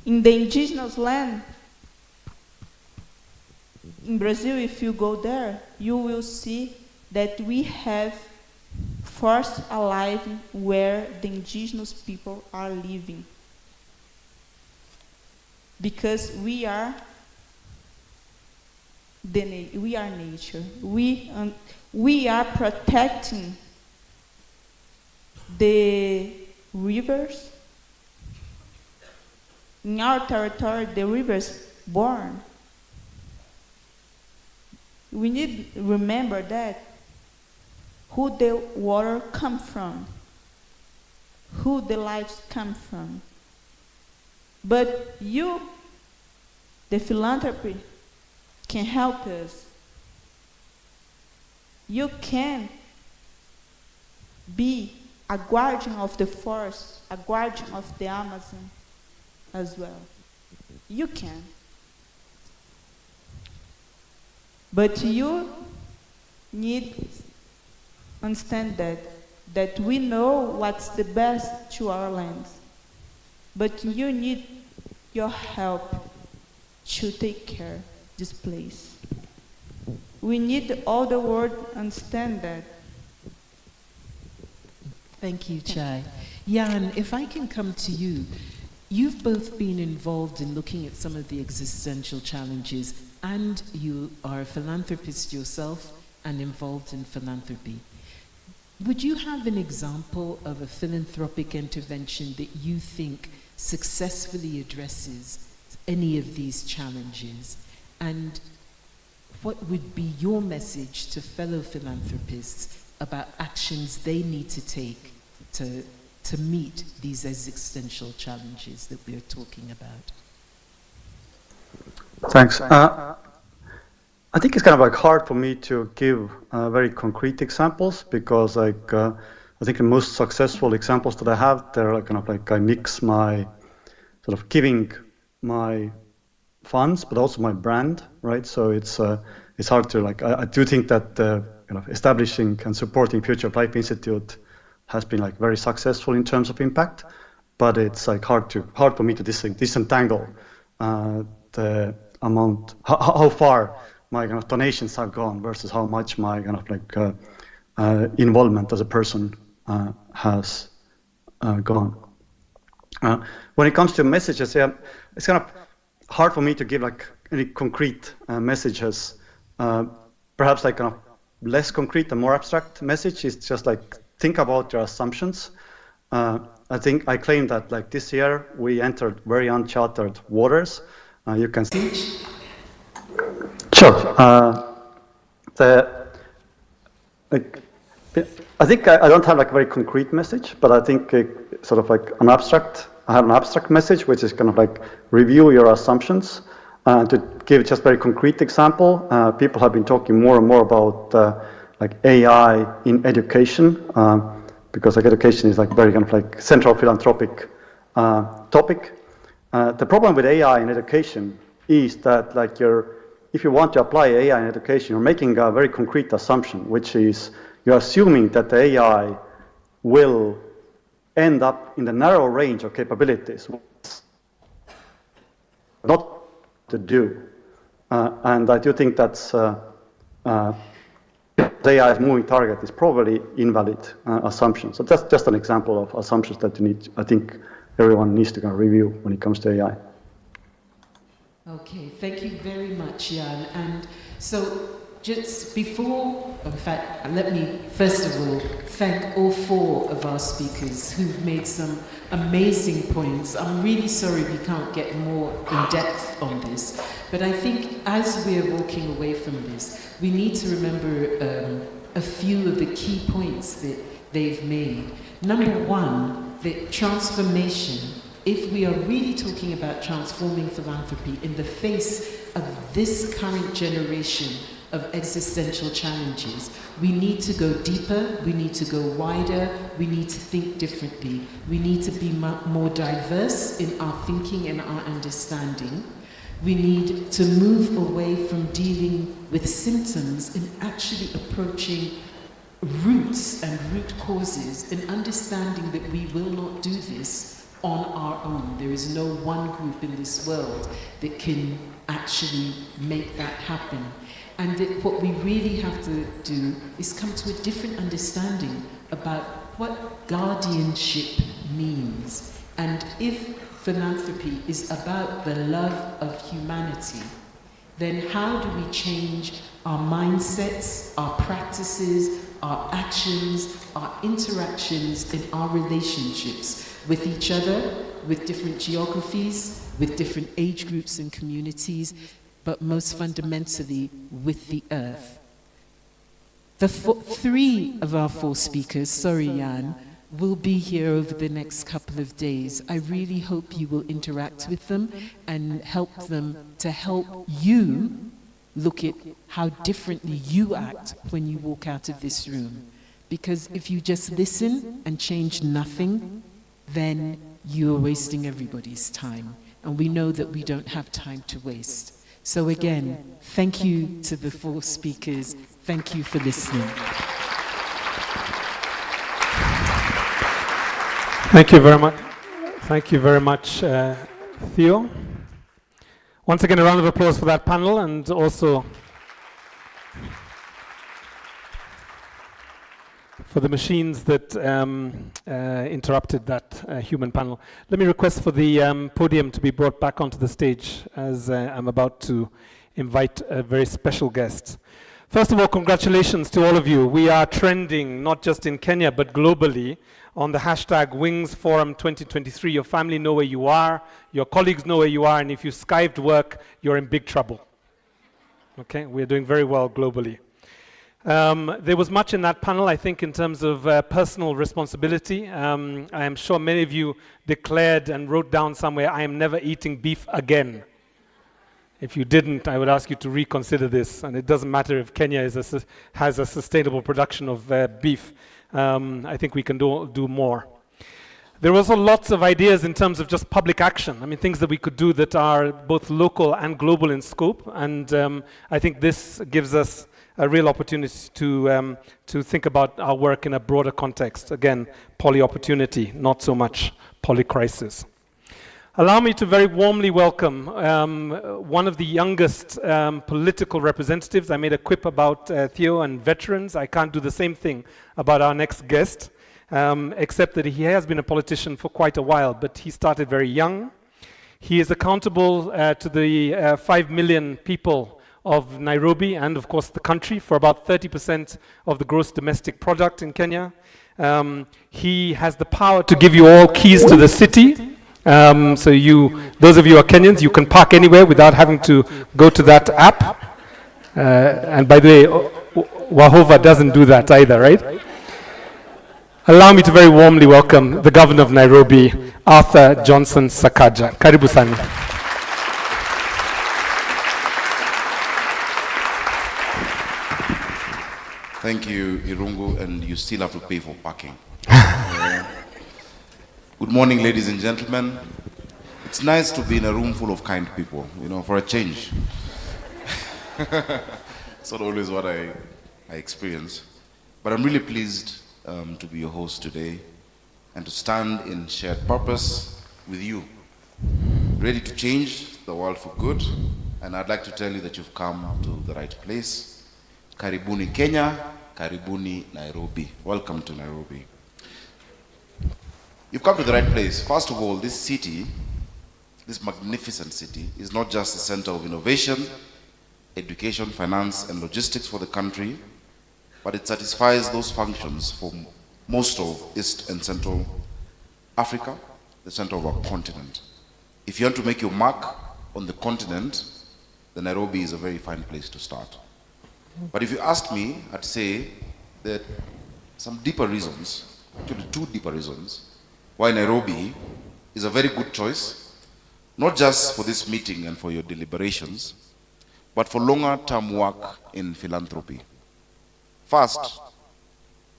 in the indigenous land, in Brazil, if you go there, you will see that we have forced alive where the indigenous people are living. Because we are nature. We are protecting the rivers. In our territory, the rivers born. We need to remember that who the water come from, who the lives come from. But you, the philanthropy, can help us. You can be a guardian of the forest, a guardian of the Amazon as well. You can. But you need to understand that we know what's the best to our lands. But you need your help to take care of this place. We need all the world to understand that. Thank you, Chai. Jan, if I can come to you, you've both been involved in looking at some of the existential challenges, and you are a philanthropist yourself and involved in philanthropy. Would you have an example of a philanthropic intervention that you think successfully addresses any of these challenges? And what would be your message to fellow philanthropists about actions they need to take to meet these existential challenges that we're talking about? Thanks. I think it's kind of like hard for me to give very concrete examples because like I think the most successful examples that I have, they're like kind of like I mix my sort of giving my funds, but also my brand, right? So it's hard to like. I do think that kind of establishing and supporting Future of Life Institute has been like very successful in terms of impact, but it's like hard for me to disentangle the amount, how far my kind of donations have gone versus how much my kind of like involvement as a person has gone. When it comes to messages, yeah, it's kind of hard for me to give like any concrete messages. Perhaps like kind of less concrete and more abstract message is just like think about your assumptions. I think I claim that like this year we entered very uncharted waters. You can see. Sure. I think I don't have like a very concrete message, but I think sort of like I have an abstract message, which is kind of like review your assumptions. To give just a very concrete example, people have been talking more and more about like AI in education, because like education is like very kind of like central philanthropic topic. The problem with AI in education is that like if you want to apply AI in education, you're making a very concrete assumption, which is you're assuming that the AI will end up in the narrow range of capabilities, not to do. And I do think that's the AI's moving target is probably invalid assumption. So that's just an example of assumptions that I think everyone needs to kind of review when it comes to AI. Okay, thank you very much, Jan. And so just before, in fact, let me first of all thank all four of our speakers who've made some amazing points. I'm really sorry we can't get more in depth on this, but I think as we're walking away from this, we need to remember a few of the key points that they've made. Number one, that transformation, if we are really talking about transforming philanthropy in the face of this current generation of existential challenges, we need to go deeper, we need to go wider, we need to think differently, we need to be more diverse in our thinking and our understanding. We need to move away from dealing with symptoms and actually approaching roots and root causes and understanding that we will not do this on our own. There is no one group in this world that can actually make that happen. And that what we really have to do is come to a different understanding about what guardianship means. And if philanthropy is about the love of humanity, then how do we change our mindsets, our practices, our actions, our interactions, and our relationships with each other, with different geographies, with different age groups and communities, but most fundamentally with the earth. Three of our four speakers, sorry Jan, will be here over the next couple of days. I really hope you will interact with them and help them to help you look at how differently you act when you walk out of this room. Because if you just listen and change nothing, then you're wasting everybody's time. And we know that we don't have time to waste. So again, thank you to the four speakers. Thank you for listening. Thank you very much. Thank you very much, Theo. Once again, a round of applause for that panel, and also for the machines that interrupted that human panel. Let me request for the podium to be brought back onto the stage as I'm about to invite a very special guest. First of all, congratulations to all of you. We are trending, not just in Kenya, but globally, on the hashtag WINGSForum2023. Your family know where you are, your colleagues know where you are, and if you skived work, you're in big trouble. Okay, we're doing very well globally. There was much in that panel, I think, in terms of personal responsibility. I am sure many of you declared and wrote down somewhere, I am never eating beef again. If you didn't, I would ask you to reconsider this. And it doesn't matter if Kenya has a sustainable production of beef. I think we can do more. There were also lots of ideas in terms of just public action. I mean, things that we could do that are both local and global in scope. And I think this gives us a real opportunity to think about our work in a broader context. Again, poly-opportunity, not so much polycrisis. Allow me to very warmly welcome one of the youngest political representatives. I made a quip about Theo and veterans. I can't do the same thing about our next guest, except that he has been a politician for quite a while, but he started very young. He is accountable to the 5 million people of Nairobi and, of course, the country for about 30% of the gross domestic product in Kenya. He has the power to give you all keys to the city. So those of you who are Kenyans, you can park anywhere without having to go to that app. And by the way, Wahova doesn't do that either, right? Allow me to very warmly welcome the Governor of Nairobi, Arthur Johnson Sakaja. Karibu sana. Thank you, Irungu, and you still have to pay for parking. Good morning, ladies and gentlemen. It's nice to be in a room full of kind people, for a change. It's not always what I experience. But I'm really pleased to be your host today and to stand in shared purpose with you, ready to change the world for good. And I'd like to tell you that you've come to the right place. Karibuni Kenya, Karibuni Nairobi. Welcome to Nairobi. You've come to the right place. First of all, this city, this magnificent city, is not just a center of innovation, education, finance, and logistics for the country, but it satisfies those functions for most of East and Central Africa, the center of our continent. If you want to make your mark on the continent, then Nairobi is a very fine place to start. But if you asked me, I'd say that some deeper reasons, actually 2 deeper reasons, why Nairobi is a very good choice, not just for this meeting and for your deliberations, but for longer term work in philanthropy. First,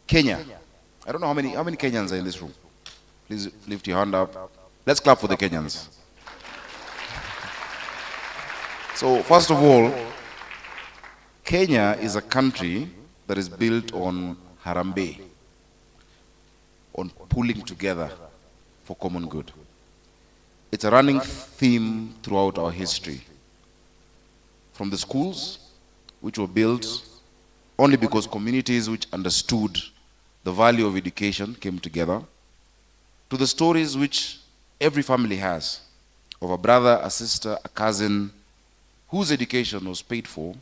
Kenya. I don't know how many Kenyans are in this room. Please lift your hand up. Let's clap for the Kenyans. So first of all, Kenya is a country that is built on Harambee, on pulling together for common good. It's a running theme throughout our history. From the schools, which were built only because communities which understood the value of education came together, to the stories which every family has of a brother, a sister, a cousin, whose education was paid for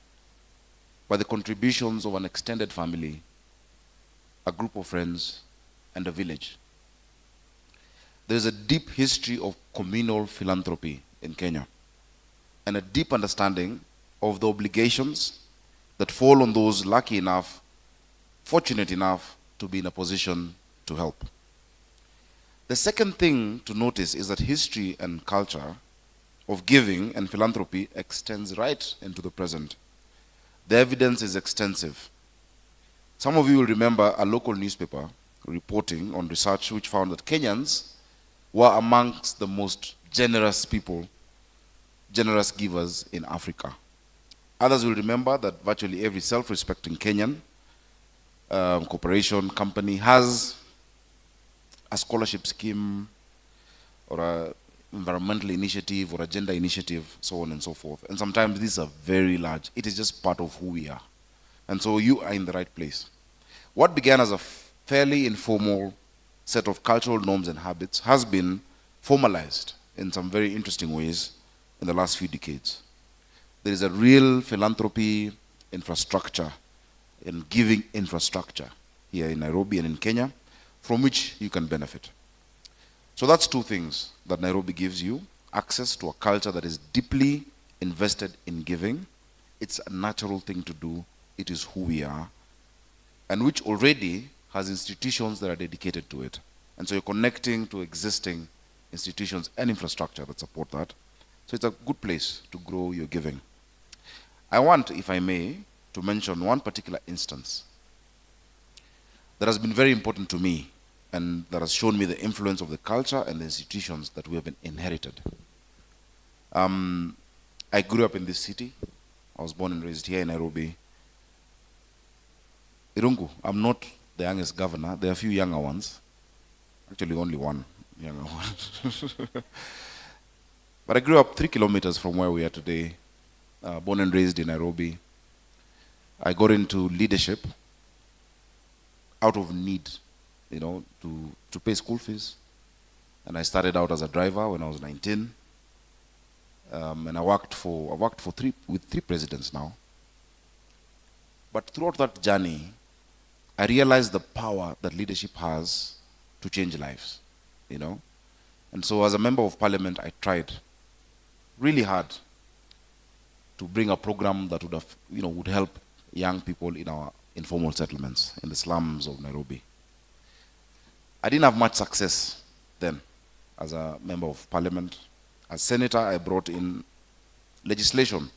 by the contributions of an extended family, a group of friends, and a village. There is a deep history of communal philanthropy in Kenya, and a deep understanding of the obligations that fall on those lucky enough, fortunate enough to be in a position to help. The second thing to notice is that history and culture of giving and philanthropy extends right into the present. The evidence is extensive. Some of you will remember a local newspaper reporting on research which found that Kenyans were amongst the most generous people, generous givers in Africa. Others will remember that virtually every self-respecting Kenyan corporation, company has a scholarship scheme or an environmental initiative or a gender initiative, so on and so forth. And sometimes these are very large. It is just part of who we are. And so you are in the right place. What began as a fairly informal set of cultural norms and habits has been formalized in some very interesting ways in the last few decades. There is a real philanthropy infrastructure and giving infrastructure here in Nairobi and in Kenya from which you can benefit. So that's 2 things that Nairobi gives you: access to a culture that is deeply invested in giving It's a natural thing to do. It is who we are, and which already has institutions that are dedicated to it. And so you're connecting to existing institutions and infrastructure that support that. So it's a good place to grow your giving. I want, if I may, to mention one particular instance that has been very important to me and that has shown me the influence of the culture and the institutions that we have inherited. I grew up in this city. I was born and raised here in Nairobi. Irungu, I'm not the youngest governor. There are a few younger ones. Actually, only one younger one. But I grew up 3 kilometers from where we are today, born and raised in Nairobi. I got into leadership out of need, you know, to pay school fees. And I started out as a driver when I was 19. And I worked with three presidents now. But throughout that journey, I realized the power that leadership has to change lives, you know. And so as a member of parliament, I tried really hard to bring a program that would have, you know, would help young people in our informal settlements, in the slums of Nairobi. I didn't have much success then as a member of parliament. As senator, I brought in legislation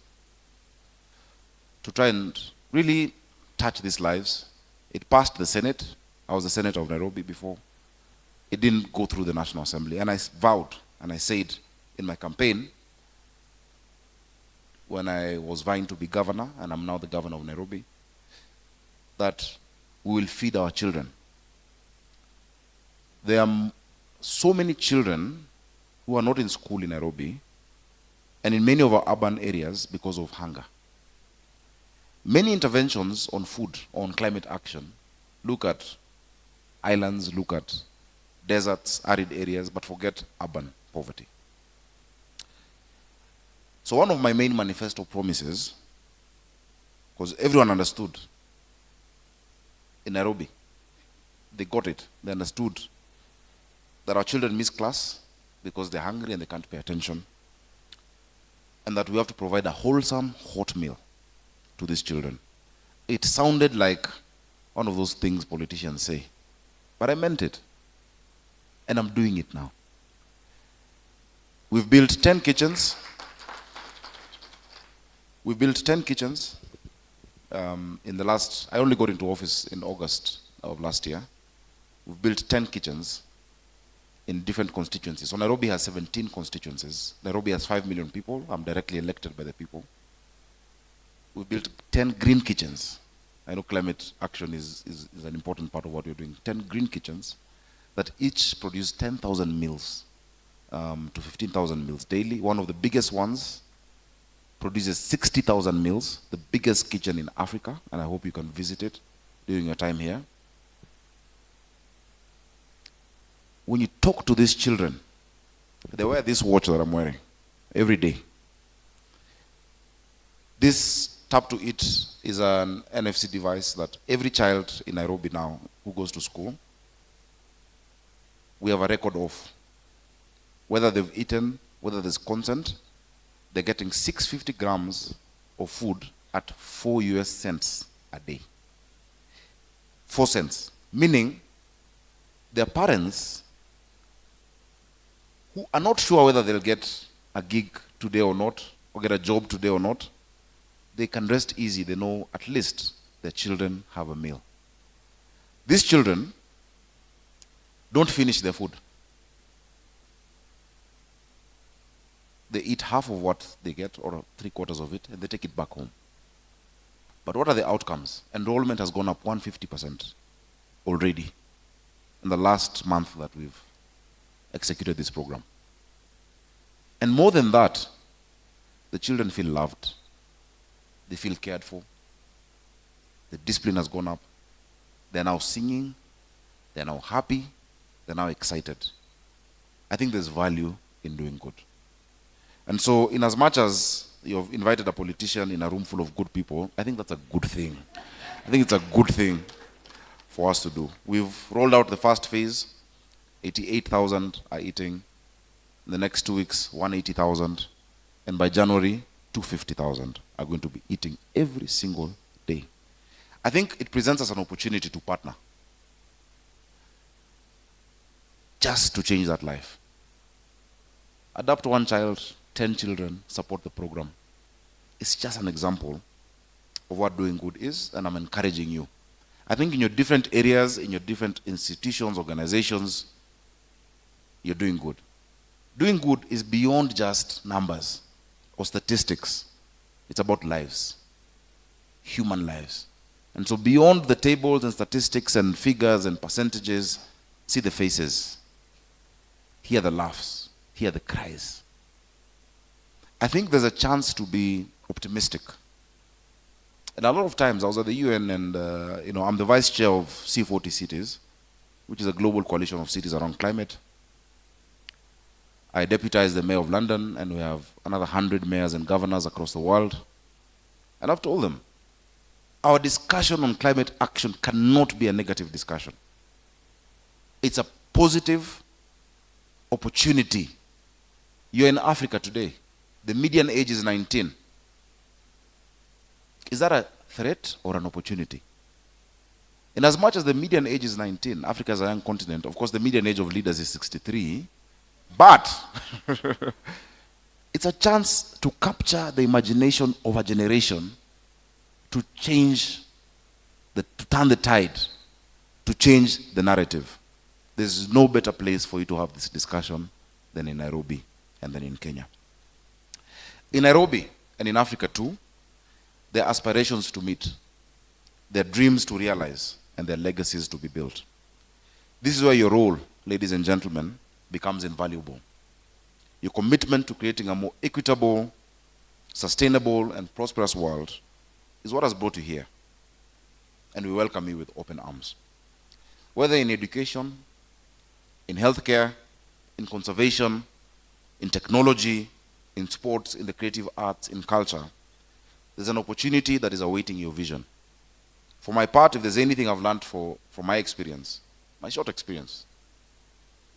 to try and really touch these lives. It passed the Senate. I was the senator of Nairobi before. It didn't go through the National Assembly. And I vowed and I said in my campaign, when I was vying to be governor, and I'm now the governor of Nairobi, that we will feed our children. There are so many children who are not in school in Nairobi and in many of our urban areas because of hunger. Many interventions on food, on climate action, look at islands, look at deserts, arid areas, but forget urban poverty. So one of my main manifesto promises, because everyone understood in Nairobi, they got it, they understood that our children miss class because they're hungry and they can't pay attention, and that we have to provide a wholesome hot meal to these children. It sounded like one of those things politicians say, but I meant it, and I'm doing it now. We've built 10 kitchens. We built 10 kitchens in the last, I only got into office in August of last year. We've built 10 kitchens in different constituencies. So Nairobi has 17 constituencies. Nairobi has 5 million people. I'm directly elected by the people. We've built 10 green kitchens. I know climate action is an important part of what we're doing. 10 green kitchens that each produce 10,000 meals to 15,000 meals daily. One of the biggest ones produces 60,000 meals, the biggest kitchen in Africa, and I hope you can visit it during your time here. When you talk to these children, they wear this watch that I'm wearing every day. This Tap to Eat is an NFC device that every child in Nairobi now who goes to school, we have a record of whether they've eaten, whether there's consent. They're getting 650 grams of food at 4 US cents a day. 4 cents. Meaning, their parents who are not sure whether they'll get a gig today or not, or get a job today or not, they can rest easy. They know at least their children have a meal. These children don't finish their food. They eat half of what they get, or 3/4 of it, and they take it back home. But what are the outcomes? Enrollment has gone up 150% already in the last month that we've executed this program. And more than that, the children feel loved. They feel cared for. The discipline has gone up. They're now singing. They're now happy. They're now excited. I think there's value in doing good. And so, in as much as you've invited a politician in a room full of good people, I think that's a good thing. I think it's a good thing for us to do. We've rolled out the first phase. 88,000 are eating. In the next 2 weeks, 180,000. And by January, 250,000 are are going to be eating every single day. I think it presents us an opportunity to partner, just to change that life. Adopt 1 child, 10 children, support the program. It's just an example of what doing good is, and I'm encouraging you. I think in your different areas, in your different institutions, organizations, you're doing good. Doing good is beyond just numbers or statistics. It's about lives, human lives. And so beyond the tables and statistics and figures and percentages, see the faces, hear the laughs, hear the cries. I think there's a chance to be optimistic. And a lot of times I was at the UN and I'm the vice chair of C40 Cities, which is a global coalition of cities around climate. I deputize the mayor of London, and we have another 100 mayors and governors across the world. And I've told them, our discussion on climate action cannot be a negative discussion. It's a positive opportunity. You're in Africa today. The median age is 19. Is that a threat or an opportunity? In as much as the median age is 19, Africa is a young continent. Of course, the median age of leaders is 63. But it's a chance to capture the imagination of a generation, to change, to turn the tide, to change the narrative. There's no better place for you to have this discussion than in Nairobi and then in Kenya. In Nairobi and in Africa too, there are aspirations to meet, there are dreams to realize, and there are legacies to be built. This is where your role, ladies and gentlemen, becomes invaluable. Your commitment to creating a more equitable, sustainable, and prosperous world is what has brought you here. And we welcome you with open arms. Whether in education, in healthcare, in conservation, in technology, in sports, in the creative arts, in culture, there's an opportunity that is awaiting your vision. For my part, if there's anything I've learned from my experience, my short experience,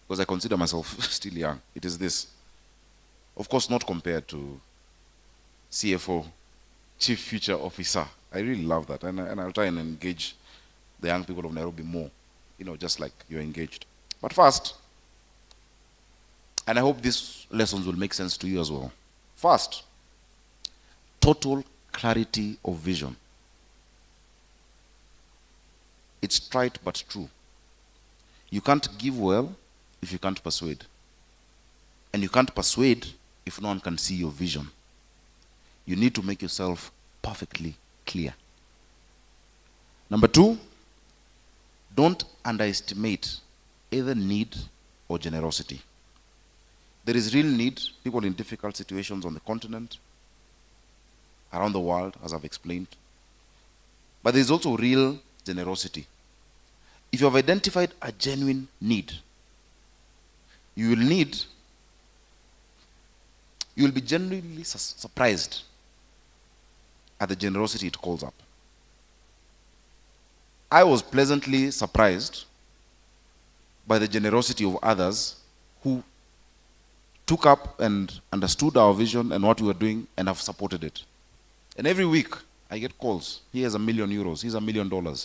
because I consider myself still young, it is this. Of course, not compared to CFO, Chief Future Officer. I really love that, and I'll try and engage the young people of Nairobi more, just like you're engaged. But first, and I hope these lessons will make sense to you as well. First, total clarity of vision. It's trite but true. You can't give well if you can't persuade. And you can't persuade if no one can see your vision. You need to make yourself perfectly clear. Number 2, don't underestimate either need or generosity. There is real need, people in difficult situations on the continent, around the world, as I've explained. But there's also real generosity. If you have identified a genuine need, you will be genuinely surprised at the generosity it calls up. I was pleasantly surprised by the generosity of others who took up and understood our vision and what we were doing and have supported it. And every week I get calls. Here's €1 million. Here's $1 million.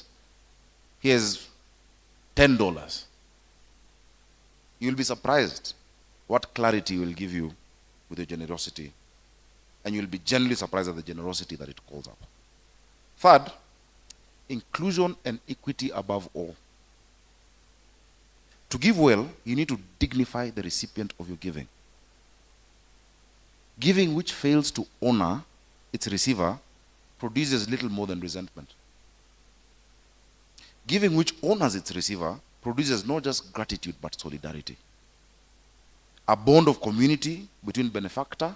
Here's $10. You'll be surprised what clarity will give you with your generosity. And you'll be genuinely surprised at the generosity that it calls up. Third, inclusion and equity above all. To give well, you need to dignify the recipient of your giving. Giving which fails to honor its receiver produces little more than resentment. Giving which honors its receiver produces not just gratitude but solidarity. A bond of community between benefactor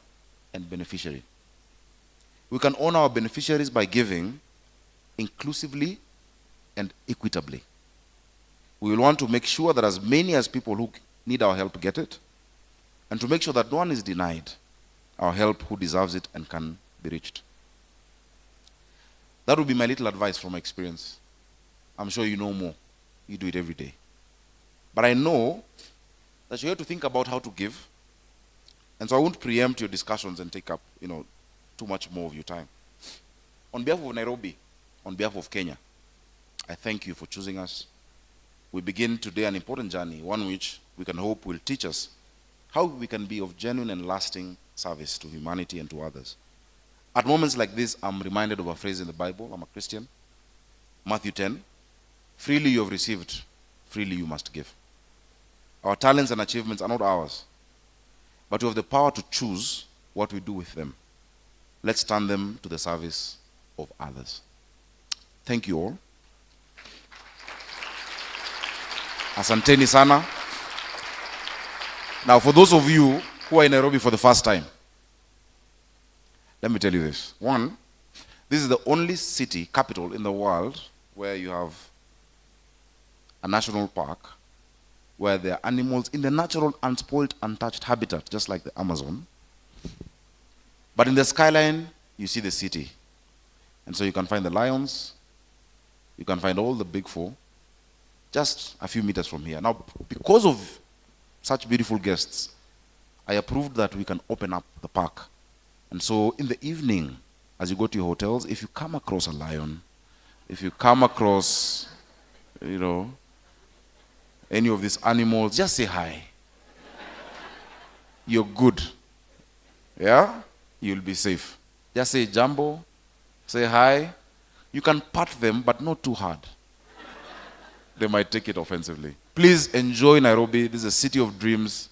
and beneficiary. We can honor our beneficiaries by giving inclusively and equitably. We will want to make sure that as many as people who need our help get it, and to make sure that no one is denied our help who deserves it and can be reached. That would be my little advice from my experience. I'm sure you know more. You do it every day. But I know that you have to think about how to give. And so I won't preempt your discussions and take up, too much more of your time. On behalf of Nairobi, on behalf of Kenya, I thank you for choosing us. We begin today an important journey, one which we can hope will teach us how we can be of genuine and lasting service to humanity and to others. At moments like this, I'm reminded of a phrase in the Bible. I'm a Christian. Matthew 10, freely you have received, freely you must give. Our talents and achievements are not ours, but we have the power to choose what we do with them. Let's turn them to the service of others. Thank you all. Asanteni sana. Now, for those of you who are in Nairobi for the first time, let me tell you this. One, this is the only city, capital in the world where you have a national park where there are animals in the natural, unspoiled, untouched habitat, just like the Amazon. But in the skyline, you see the city. And so you can find the lions, you can find all the big four, just a few meters from here. Now, because of such beautiful guests, I approved that we can open up the park. And so in the evening, as you go to your hotels, if you come across a lion, if you come across, any of these animals, just say hi. You're good. Yeah? You'll be safe. Just say jumbo, say hi. You can pat them, but not too hard. They might take it offensively. Please enjoy Nairobi. This is a city of dreams.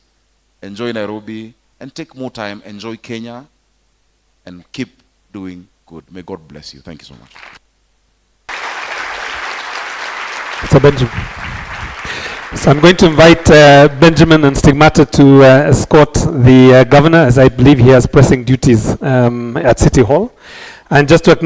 Enjoy Nairobi and take more time. Enjoy Kenya and keep doing good. May God bless you. Thank you so much. So Benjamin. So I'm going to invite Benjamin and Stigmata to escort the governor, as I believe he has pressing duties at City Hall. And just to acknowledge